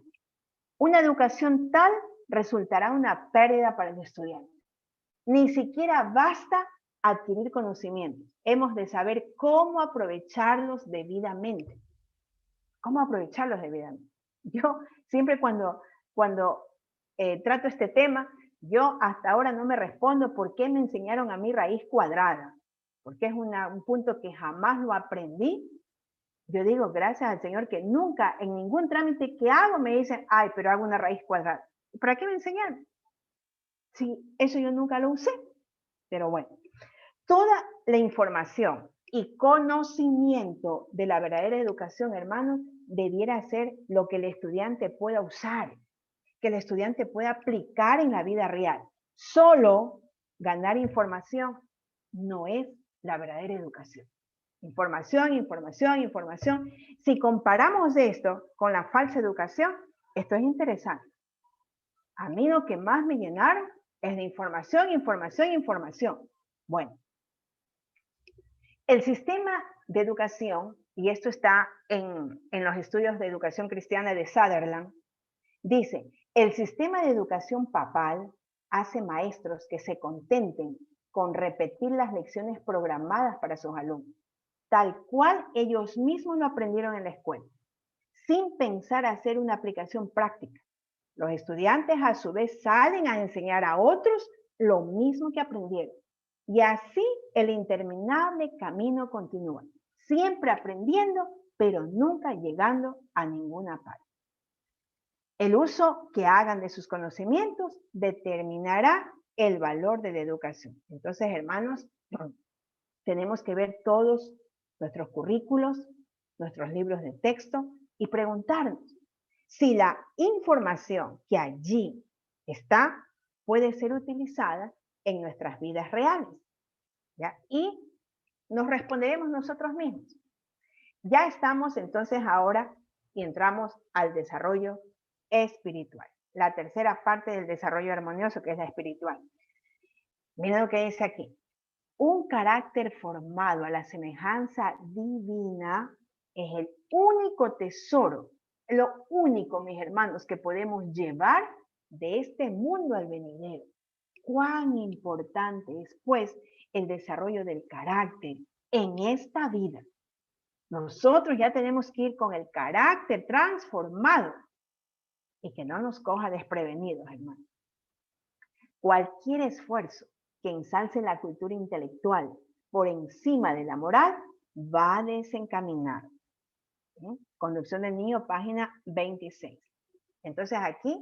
Una educación tal resultará una pérdida para el estudiante. Ni siquiera basta adquirir conocimientos. Hemos de saber cómo aprovecharlos debidamente. ¿Cómo aprovecharlos debidamente? Yo siempre cuando trato este tema, yo hasta ahora no me respondo por qué me enseñaron a mí raíz cuadrada, porque es un punto que jamás lo aprendí. Yo digo, gracias al Señor que nunca en ningún trámite que hago me dicen, ay, pero hago una raíz cuadrada. ¿Para qué me enseñaron? Sí, eso yo nunca lo usé. Pero bueno, toda la información y conocimiento de la verdadera educación, hermanos, debiera ser lo que el estudiante pueda usar, que el estudiante pueda aplicar en la vida real. Solo ganar información no es la verdadera educación. Información, información, información. Si comparamos esto con la falsa educación, esto es interesante. A mí lo que más me llenaron es de información, información, información. Bueno, el sistema de educación, y esto está en los estudios de educación cristiana de Sutherland, dice, el sistema de educación papal hace maestros que se contenten con repetir las lecciones programadas para sus alumnos, tal cual ellos mismos lo aprendieron en la escuela, sin pensar hacer una aplicación práctica. Los estudiantes a su vez salen a enseñar a otros lo mismo que aprendieron. Y así el interminable camino continúa, siempre aprendiendo, pero nunca llegando a ninguna parte. El uso que hagan de sus conocimientos determinará el valor de la educación. Entonces, hermanos, tenemos que ver todos nuestros currículos, nuestros libros de texto y preguntarnos si la información que allí está puede ser utilizada en nuestras vidas reales. ¿Ya? Y nos responderemos nosotros mismos. Ya estamos entonces ahora y entramos al desarrollo espiritual. La tercera parte del desarrollo armonioso, que es la espiritual. Miren lo que dice aquí. Un carácter formado a la semejanza divina es el único tesoro, lo único, mis hermanos, que podemos llevar de este mundo al venidero. Cuán importante es, pues, el desarrollo del carácter en esta vida. Nosotros ya tenemos que ir con el carácter transformado y que no nos coja desprevenidos, hermanos. Cualquier esfuerzo que ensalce la cultura intelectual por encima de la moral va a desencaminar. Conducción del niño, página 26. Entonces aquí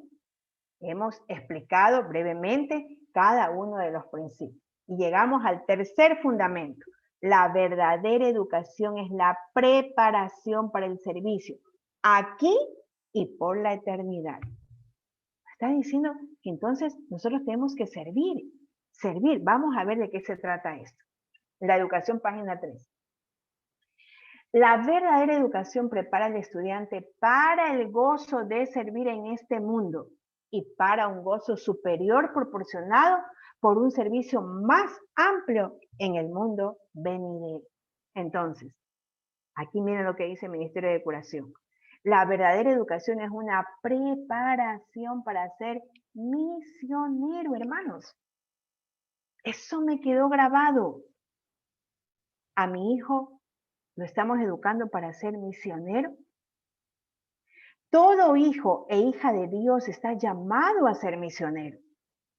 hemos explicado brevemente cada uno de los principios. Y llegamos al tercer fundamento. La verdadera educación es la preparación para el servicio, aquí y por la eternidad. Está diciendo que entonces nosotros tenemos que servir. Vamos a ver de qué se trata esto. La educación, página 3. La verdadera educación prepara al estudiante para el gozo de servir en este mundo y para un gozo superior proporcionado por un servicio más amplio en el mundo venidero. Entonces, aquí miren lo que dice el Ministerio de Curación. La verdadera educación es una preparación para ser misionero, hermanos. Eso me quedó grabado. A mi hijo lo estamos educando para ser misionero. Todo hijo e hija de Dios está llamado a ser misionero.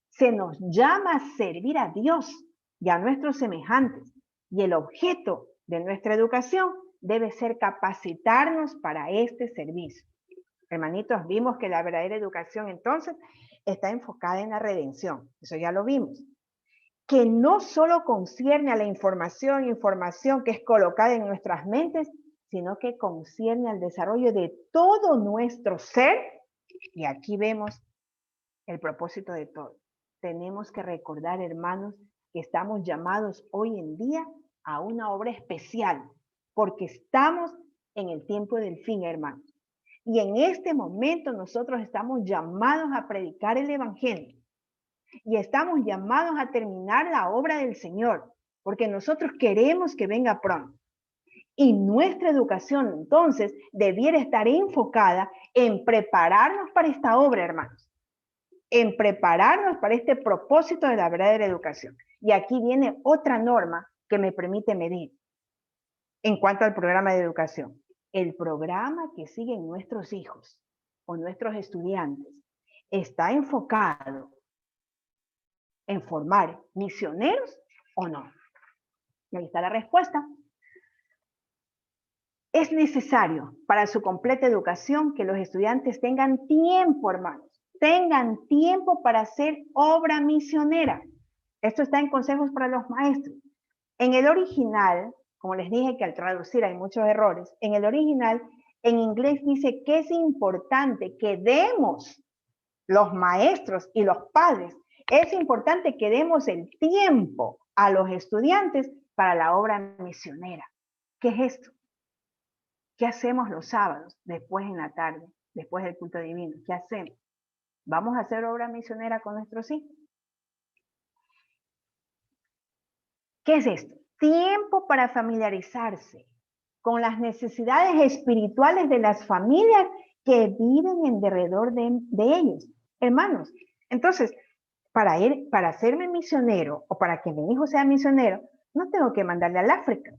Se nos llama a servir a Dios y a nuestros semejantes. Y el objeto de nuestra educación debe ser capacitarnos para este servicio. Hermanitos, vimos que la verdadera educación entonces está enfocada en la redención. Eso ya lo vimos. Que no solo concierne a la información que es colocada en nuestras mentes, sino que concierne al desarrollo de todo nuestro ser. Y aquí vemos el propósito de todo. Tenemos que recordar, hermanos, que estamos llamados hoy en día a una obra especial, porque estamos en el tiempo del fin, hermanos. Y en este momento nosotros estamos llamados a predicar el evangelio. Y estamos llamados a terminar la obra del Señor, porque nosotros queremos que venga pronto. Y nuestra educación, entonces, debiera estar enfocada en prepararnos para esta obra, hermanos. En prepararnos para este propósito de la verdadera educación. Y aquí viene otra norma que me permite medir en cuanto al programa de educación. El programa que siguen nuestros hijos o nuestros estudiantes está enfocado en formar misioneros o no. Y ahí está la respuesta. Es necesario para su completa educación que los estudiantes tengan tiempo, hermanos. Tengan tiempo para hacer obra misionera. Esto está en Consejos para los Maestros. En el original, como les dije que al traducir hay muchos errores, en el original, en inglés dice que es importante que demos, los maestros y los padres, es importante que demos el tiempo a los estudiantes para la obra misionera. ¿Qué es esto? ¿Qué hacemos los sábados, después en la tarde, después del culto divino? ¿Qué hacemos? ¿Vamos a hacer obra misionera con nuestros hijos? ¿Qué es esto? Tiempo para familiarizarse con las necesidades espirituales de las familias que viven en derredor de ellos. Hermanos, entonces, para hacerme misionero o para que mi hijo sea misionero, no tengo que mandarle al África.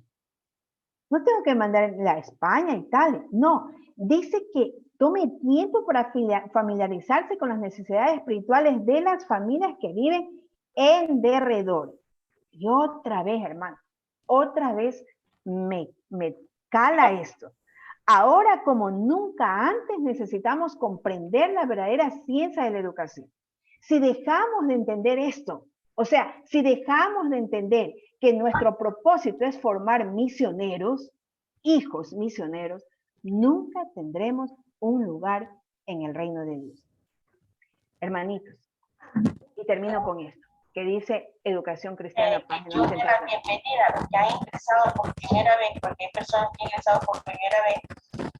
No tengo que mandarle a España, Italia. No, dice que tome tiempo para familiarizarse con las necesidades espirituales de las familias que viven en derredor. Y otra vez, hermano, otra vez me cala esto. Ahora como nunca antes necesitamos comprender la verdadera ciencia de la educación. Si dejamos de entender esto, o sea, si dejamos de entender que nuestro propósito es formar misioneros, hijos misioneros, nunca tendremos un lugar en el reino de Dios. Hermanitos, y termino con esto, que dice Educación Cristiana. Yo doy la bienvenida a los que han ingresado por primera vez, porque hay personas que han ingresado por primera vez.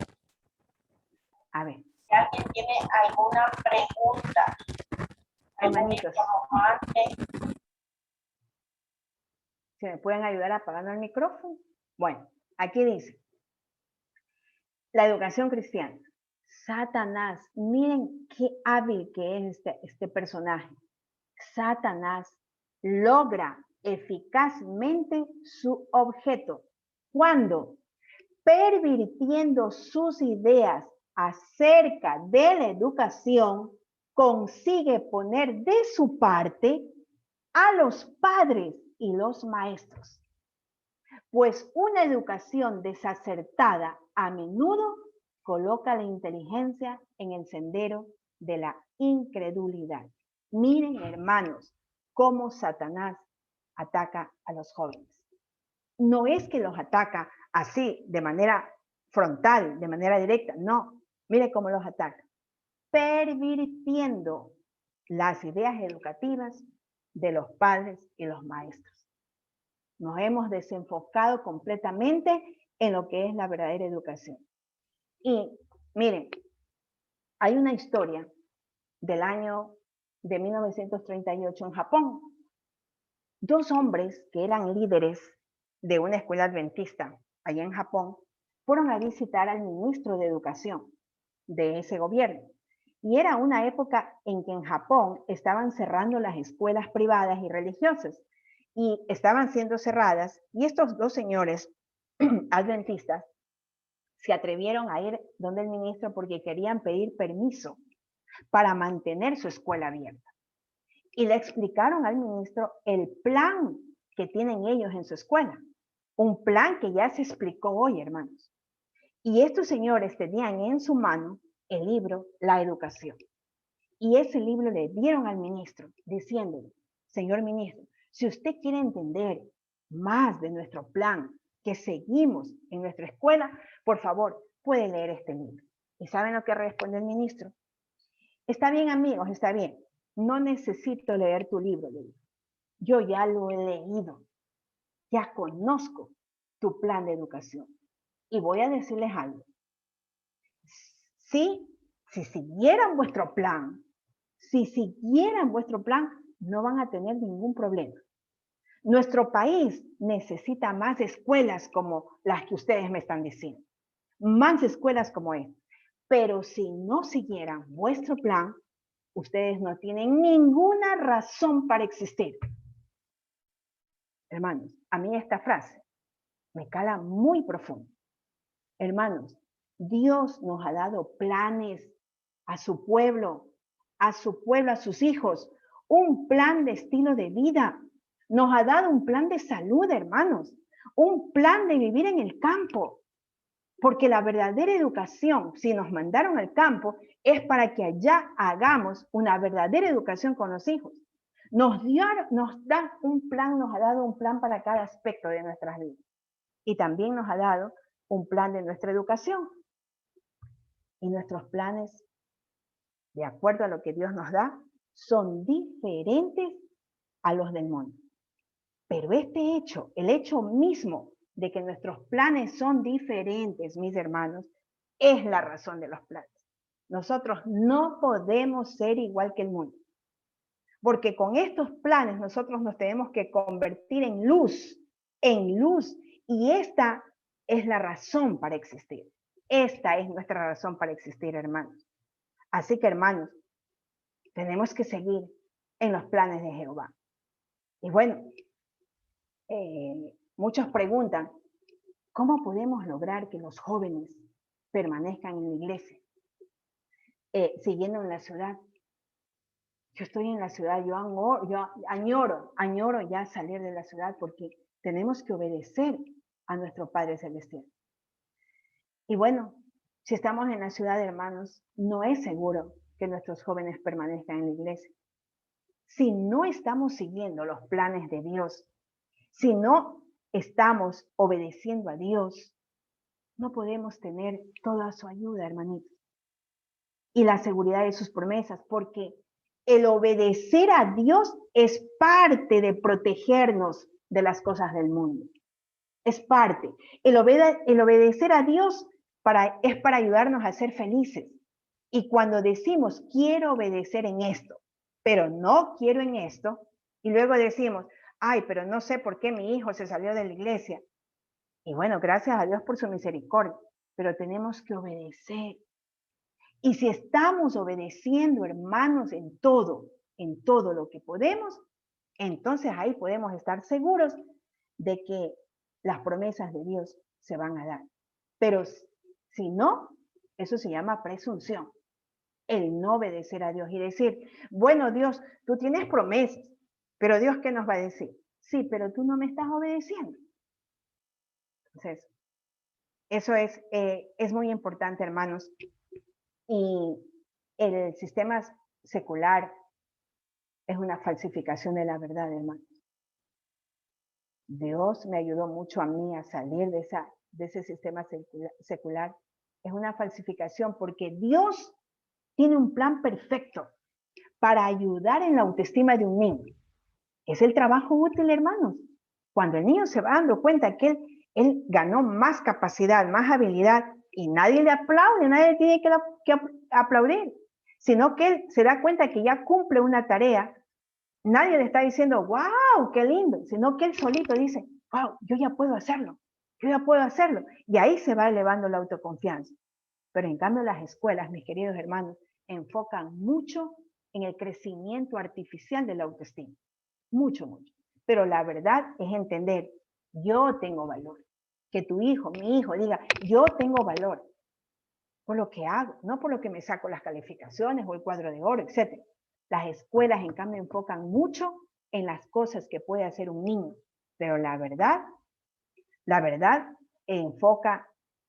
A ver. Si alguien tiene alguna pregunta, hermanitos, ¿se me pueden ayudar apagando el micrófono? Bueno, aquí dice, la educación cristiana. Satanás, miren qué hábil que es este personaje. Satanás logra eficazmente su objeto cuando, pervirtiendo sus ideas acerca de la educación, consigue poner de su parte a los padres y los maestros, pues una educación desacertada a menudo coloca la inteligencia en el sendero de la incredulidad. Miren, hermanos, cómo Satanás ataca a los jóvenes. No es que los ataca así, de manera frontal, de manera directa, no. Mire cómo los ataca. Pervirtiendo las ideas educativas de los padres y los maestros. Nos hemos desenfocado completamente en lo que es la verdadera educación. Y miren, hay una historia del año de 1938 en Japón. Dos hombres que eran líderes de una escuela adventista allá en Japón fueron a visitar al ministro de Educación de ese gobierno. Y era una época en que en Japón estaban cerrando las escuelas privadas y religiosas y estaban siendo cerradas, y estos dos señores adventistas se atrevieron a ir donde el ministro porque querían pedir permiso para mantener su escuela abierta. Y le explicaron al ministro el plan que tienen ellos en su escuela, un plan que ya se explicó hoy, hermanos. Y estos señores tenían en su mano el libro La Educación. Y ese libro le dieron al ministro, diciéndole, señor ministro, si usted quiere entender más de nuestro plan que seguimos en nuestra escuela, por favor, puede leer este libro. ¿Y saben lo que responde el ministro? Está bien, amigos, está bien. No necesito leer tu libro, le digo. Yo ya lo he leído. Ya conozco tu plan de educación. Y voy a decirles algo. Si siguieran vuestro plan, no van a tener ningún problema. Nuestro país necesita más escuelas como las que ustedes me están diciendo. Más escuelas como esta. Pero si no siguieran vuestro plan, ustedes no tienen ninguna razón para existir. Hermanos, a mí esta frase me cala muy profundo. Hermanos, Dios nos ha dado planes a su pueblo, a sus hijos, un plan de estilo de vida. Nos ha dado un plan de salud, hermanos, un plan de vivir en el campo. Porque la verdadera educación, si nos mandaron al campo, es para que allá hagamos una verdadera educación con los hijos. Nos da un plan, nos ha dado un plan para cada aspecto de nuestras vidas. Y también nos ha dado un plan de nuestra educación. Y nuestros planes, de acuerdo a lo que Dios nos da, son diferentes a los del mundo. Pero este hecho, el hecho mismo de que nuestros planes son diferentes, mis hermanos, es la razón de los planes. Nosotros no podemos ser igual que el mundo. Porque con estos planes nosotros nos tenemos que convertir en luz, y esta es la razón para existir. Esta es nuestra razón para existir, hermanos. Así que, hermanos, tenemos que seguir en los planes de Jehová. Y bueno, muchos preguntan, ¿cómo podemos lograr que los jóvenes permanezcan en la iglesia? Siguiendo en la ciudad. Yo estoy en la ciudad, yo añoro ya salir de la ciudad porque tenemos que obedecer a nuestro Padre Celestial. Y bueno, si estamos en la ciudad, hermanos, no es seguro que nuestros jóvenes permanezcan en la iglesia. Si no estamos siguiendo los planes de Dios, si no estamos obedeciendo a Dios, no podemos tener toda su ayuda, hermanitos, y la seguridad de sus promesas, porque el obedecer a Dios es parte de protegernos de las cosas del mundo. Es parte. El obedecer a Dios es para ayudarnos a ser felices. Y cuando decimos, quiero obedecer en esto, pero no quiero en esto, y luego decimos, ay, pero no sé por qué mi hijo se salió de la iglesia. Y bueno, gracias a Dios por su misericordia, pero tenemos que obedecer. Y si estamos obedeciendo, hermanos, en todo lo que podemos, entonces ahí podemos estar seguros de que las promesas de Dios se van a dar. Pero si no, eso se llama presunción. El no obedecer a Dios y decir, bueno, Dios, tú tienes promesas, Pero Dios, ¿qué nos va a decir? Sí, pero tú no me estás obedeciendo. Entonces, eso es muy importante, hermanos. Y el sistema secular es una falsificación de la verdad, hermanos. Dios me ayudó mucho a mí a salir de ese sistema secular. Es una falsificación porque Dios tiene un plan perfecto para ayudar en la autoestima de un niño. Es el trabajo útil, hermanos. Cuando el niño se va dando cuenta que él ganó más capacidad, más habilidad, y nadie le aplaude, nadie tiene que aplaudir, sino que él se da cuenta que ya cumple una tarea. Nadie le está diciendo, wow, qué lindo, sino que él solito dice, wow, yo ya puedo hacerlo, yo ya puedo hacerlo. Y ahí se va elevando la autoconfianza. Pero en cambio las escuelas, mis queridos hermanos, enfocan mucho en el crecimiento artificial de la autoestima. Mucho, mucho. Pero la verdad es entender, yo tengo valor. Que tu hijo, mi hijo, diga, yo tengo valor por lo que hago, no por lo que me saco las calificaciones o el cuadro de oro, etc. Las escuelas, en cambio, enfocan mucho en las cosas que puede hacer un niño. Pero la verdad enfoca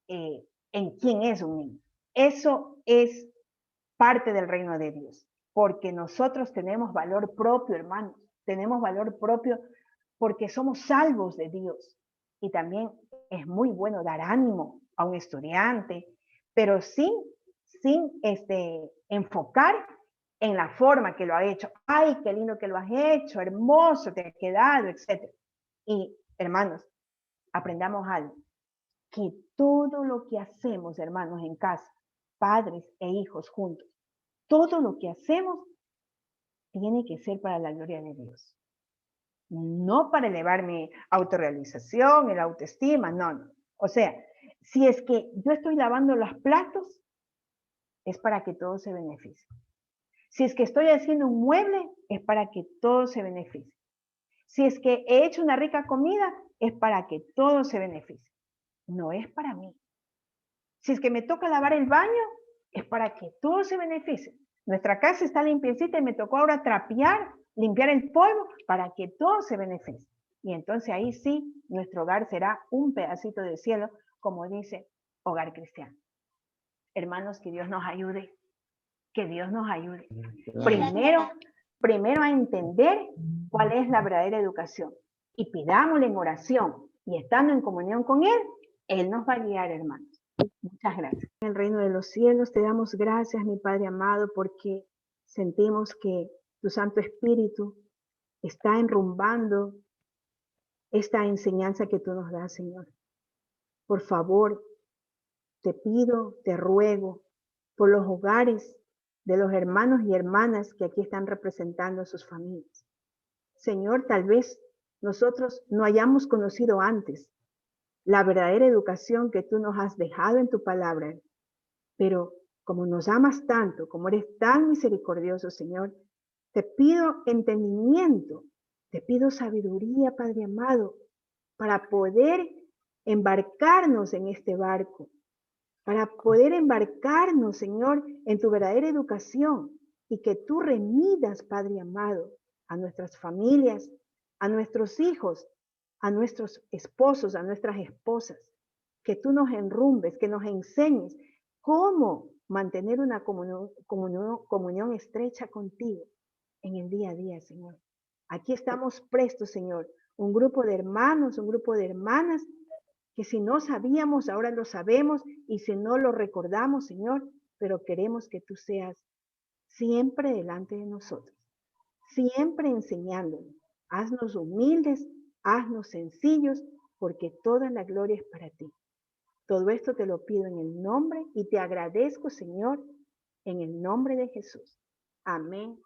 en quién es un niño. Eso es parte del reino de Dios. Porque nosotros tenemos valor propio, hermanos. Tenemos valor propio porque somos salvos de Dios. Y también es muy bueno dar ánimo a un estudiante, pero sin enfocar en la forma que lo ha hecho. ¡Ay, qué lindo que lo has hecho! Hermoso, te ha quedado, etc. Y, hermanos, aprendamos algo. Que todo lo que hacemos, hermanos, en casa, padres e hijos juntos, todo lo que hacemos tiene que ser para la gloria de Dios. No para elevar mi autorrealización, el autoestima, no. O sea, si es que yo estoy lavando los platos, es para que todos se beneficien. Si es que estoy haciendo un mueble, es para que todos se beneficien. Si es que he hecho una rica comida, es para que todos se beneficien. No es para mí. Si es que me toca lavar el baño, es para que todos se beneficien. Nuestra casa está limpiecita y me tocó ahora trapear, limpiar el polvo, para que todos se beneficien. Y entonces ahí sí, nuestro hogar será un pedacito de cielo, como dice Hogar Cristiano. Hermanos, que Dios nos ayude. Que Dios nos ayude. Primero a entender cuál es la verdadera educación. Y pidámosle en oración y estando en comunión con Él nos va a guiar, hermanos. Muchas gracias. En el reino de los cielos te damos gracias, mi Padre amado, porque sentimos que tu Santo Espíritu está enrumbando esta enseñanza que tú nos das, Señor. Por favor, te pido, te ruego, por los hogares de los hermanos y hermanas que aquí están representando a sus familias. Señor, tal vez nosotros no hayamos conocido antes la verdadera educación que tú nos has dejado en tu palabra, pero como nos amas tanto, como eres tan misericordioso, Señor, te pido entendimiento, te pido sabiduría, Padre amado, para poder embarcarnos en este barco, para poder embarcarnos, Señor, en tu verdadera educación y que tú remidas, Padre amado, a nuestras familias, a nuestros hijos, a nuestros esposos, a nuestras esposas, que tú nos enrumbes, que nos enseñes cómo mantener una comunión estrecha contigo en el día a día, Señor. Aquí estamos prestos, Señor, un grupo de hermanos, un grupo de hermanas, que si no sabíamos, ahora lo sabemos, y si no lo recordamos, Señor, pero queremos que tú seas siempre delante de nosotros, siempre enseñándonos. Haznos humildes, haznos sencillos, porque toda la gloria es para ti. Todo esto te lo pido en el nombre y te agradezco, Señor, en el nombre de Jesús. Amén.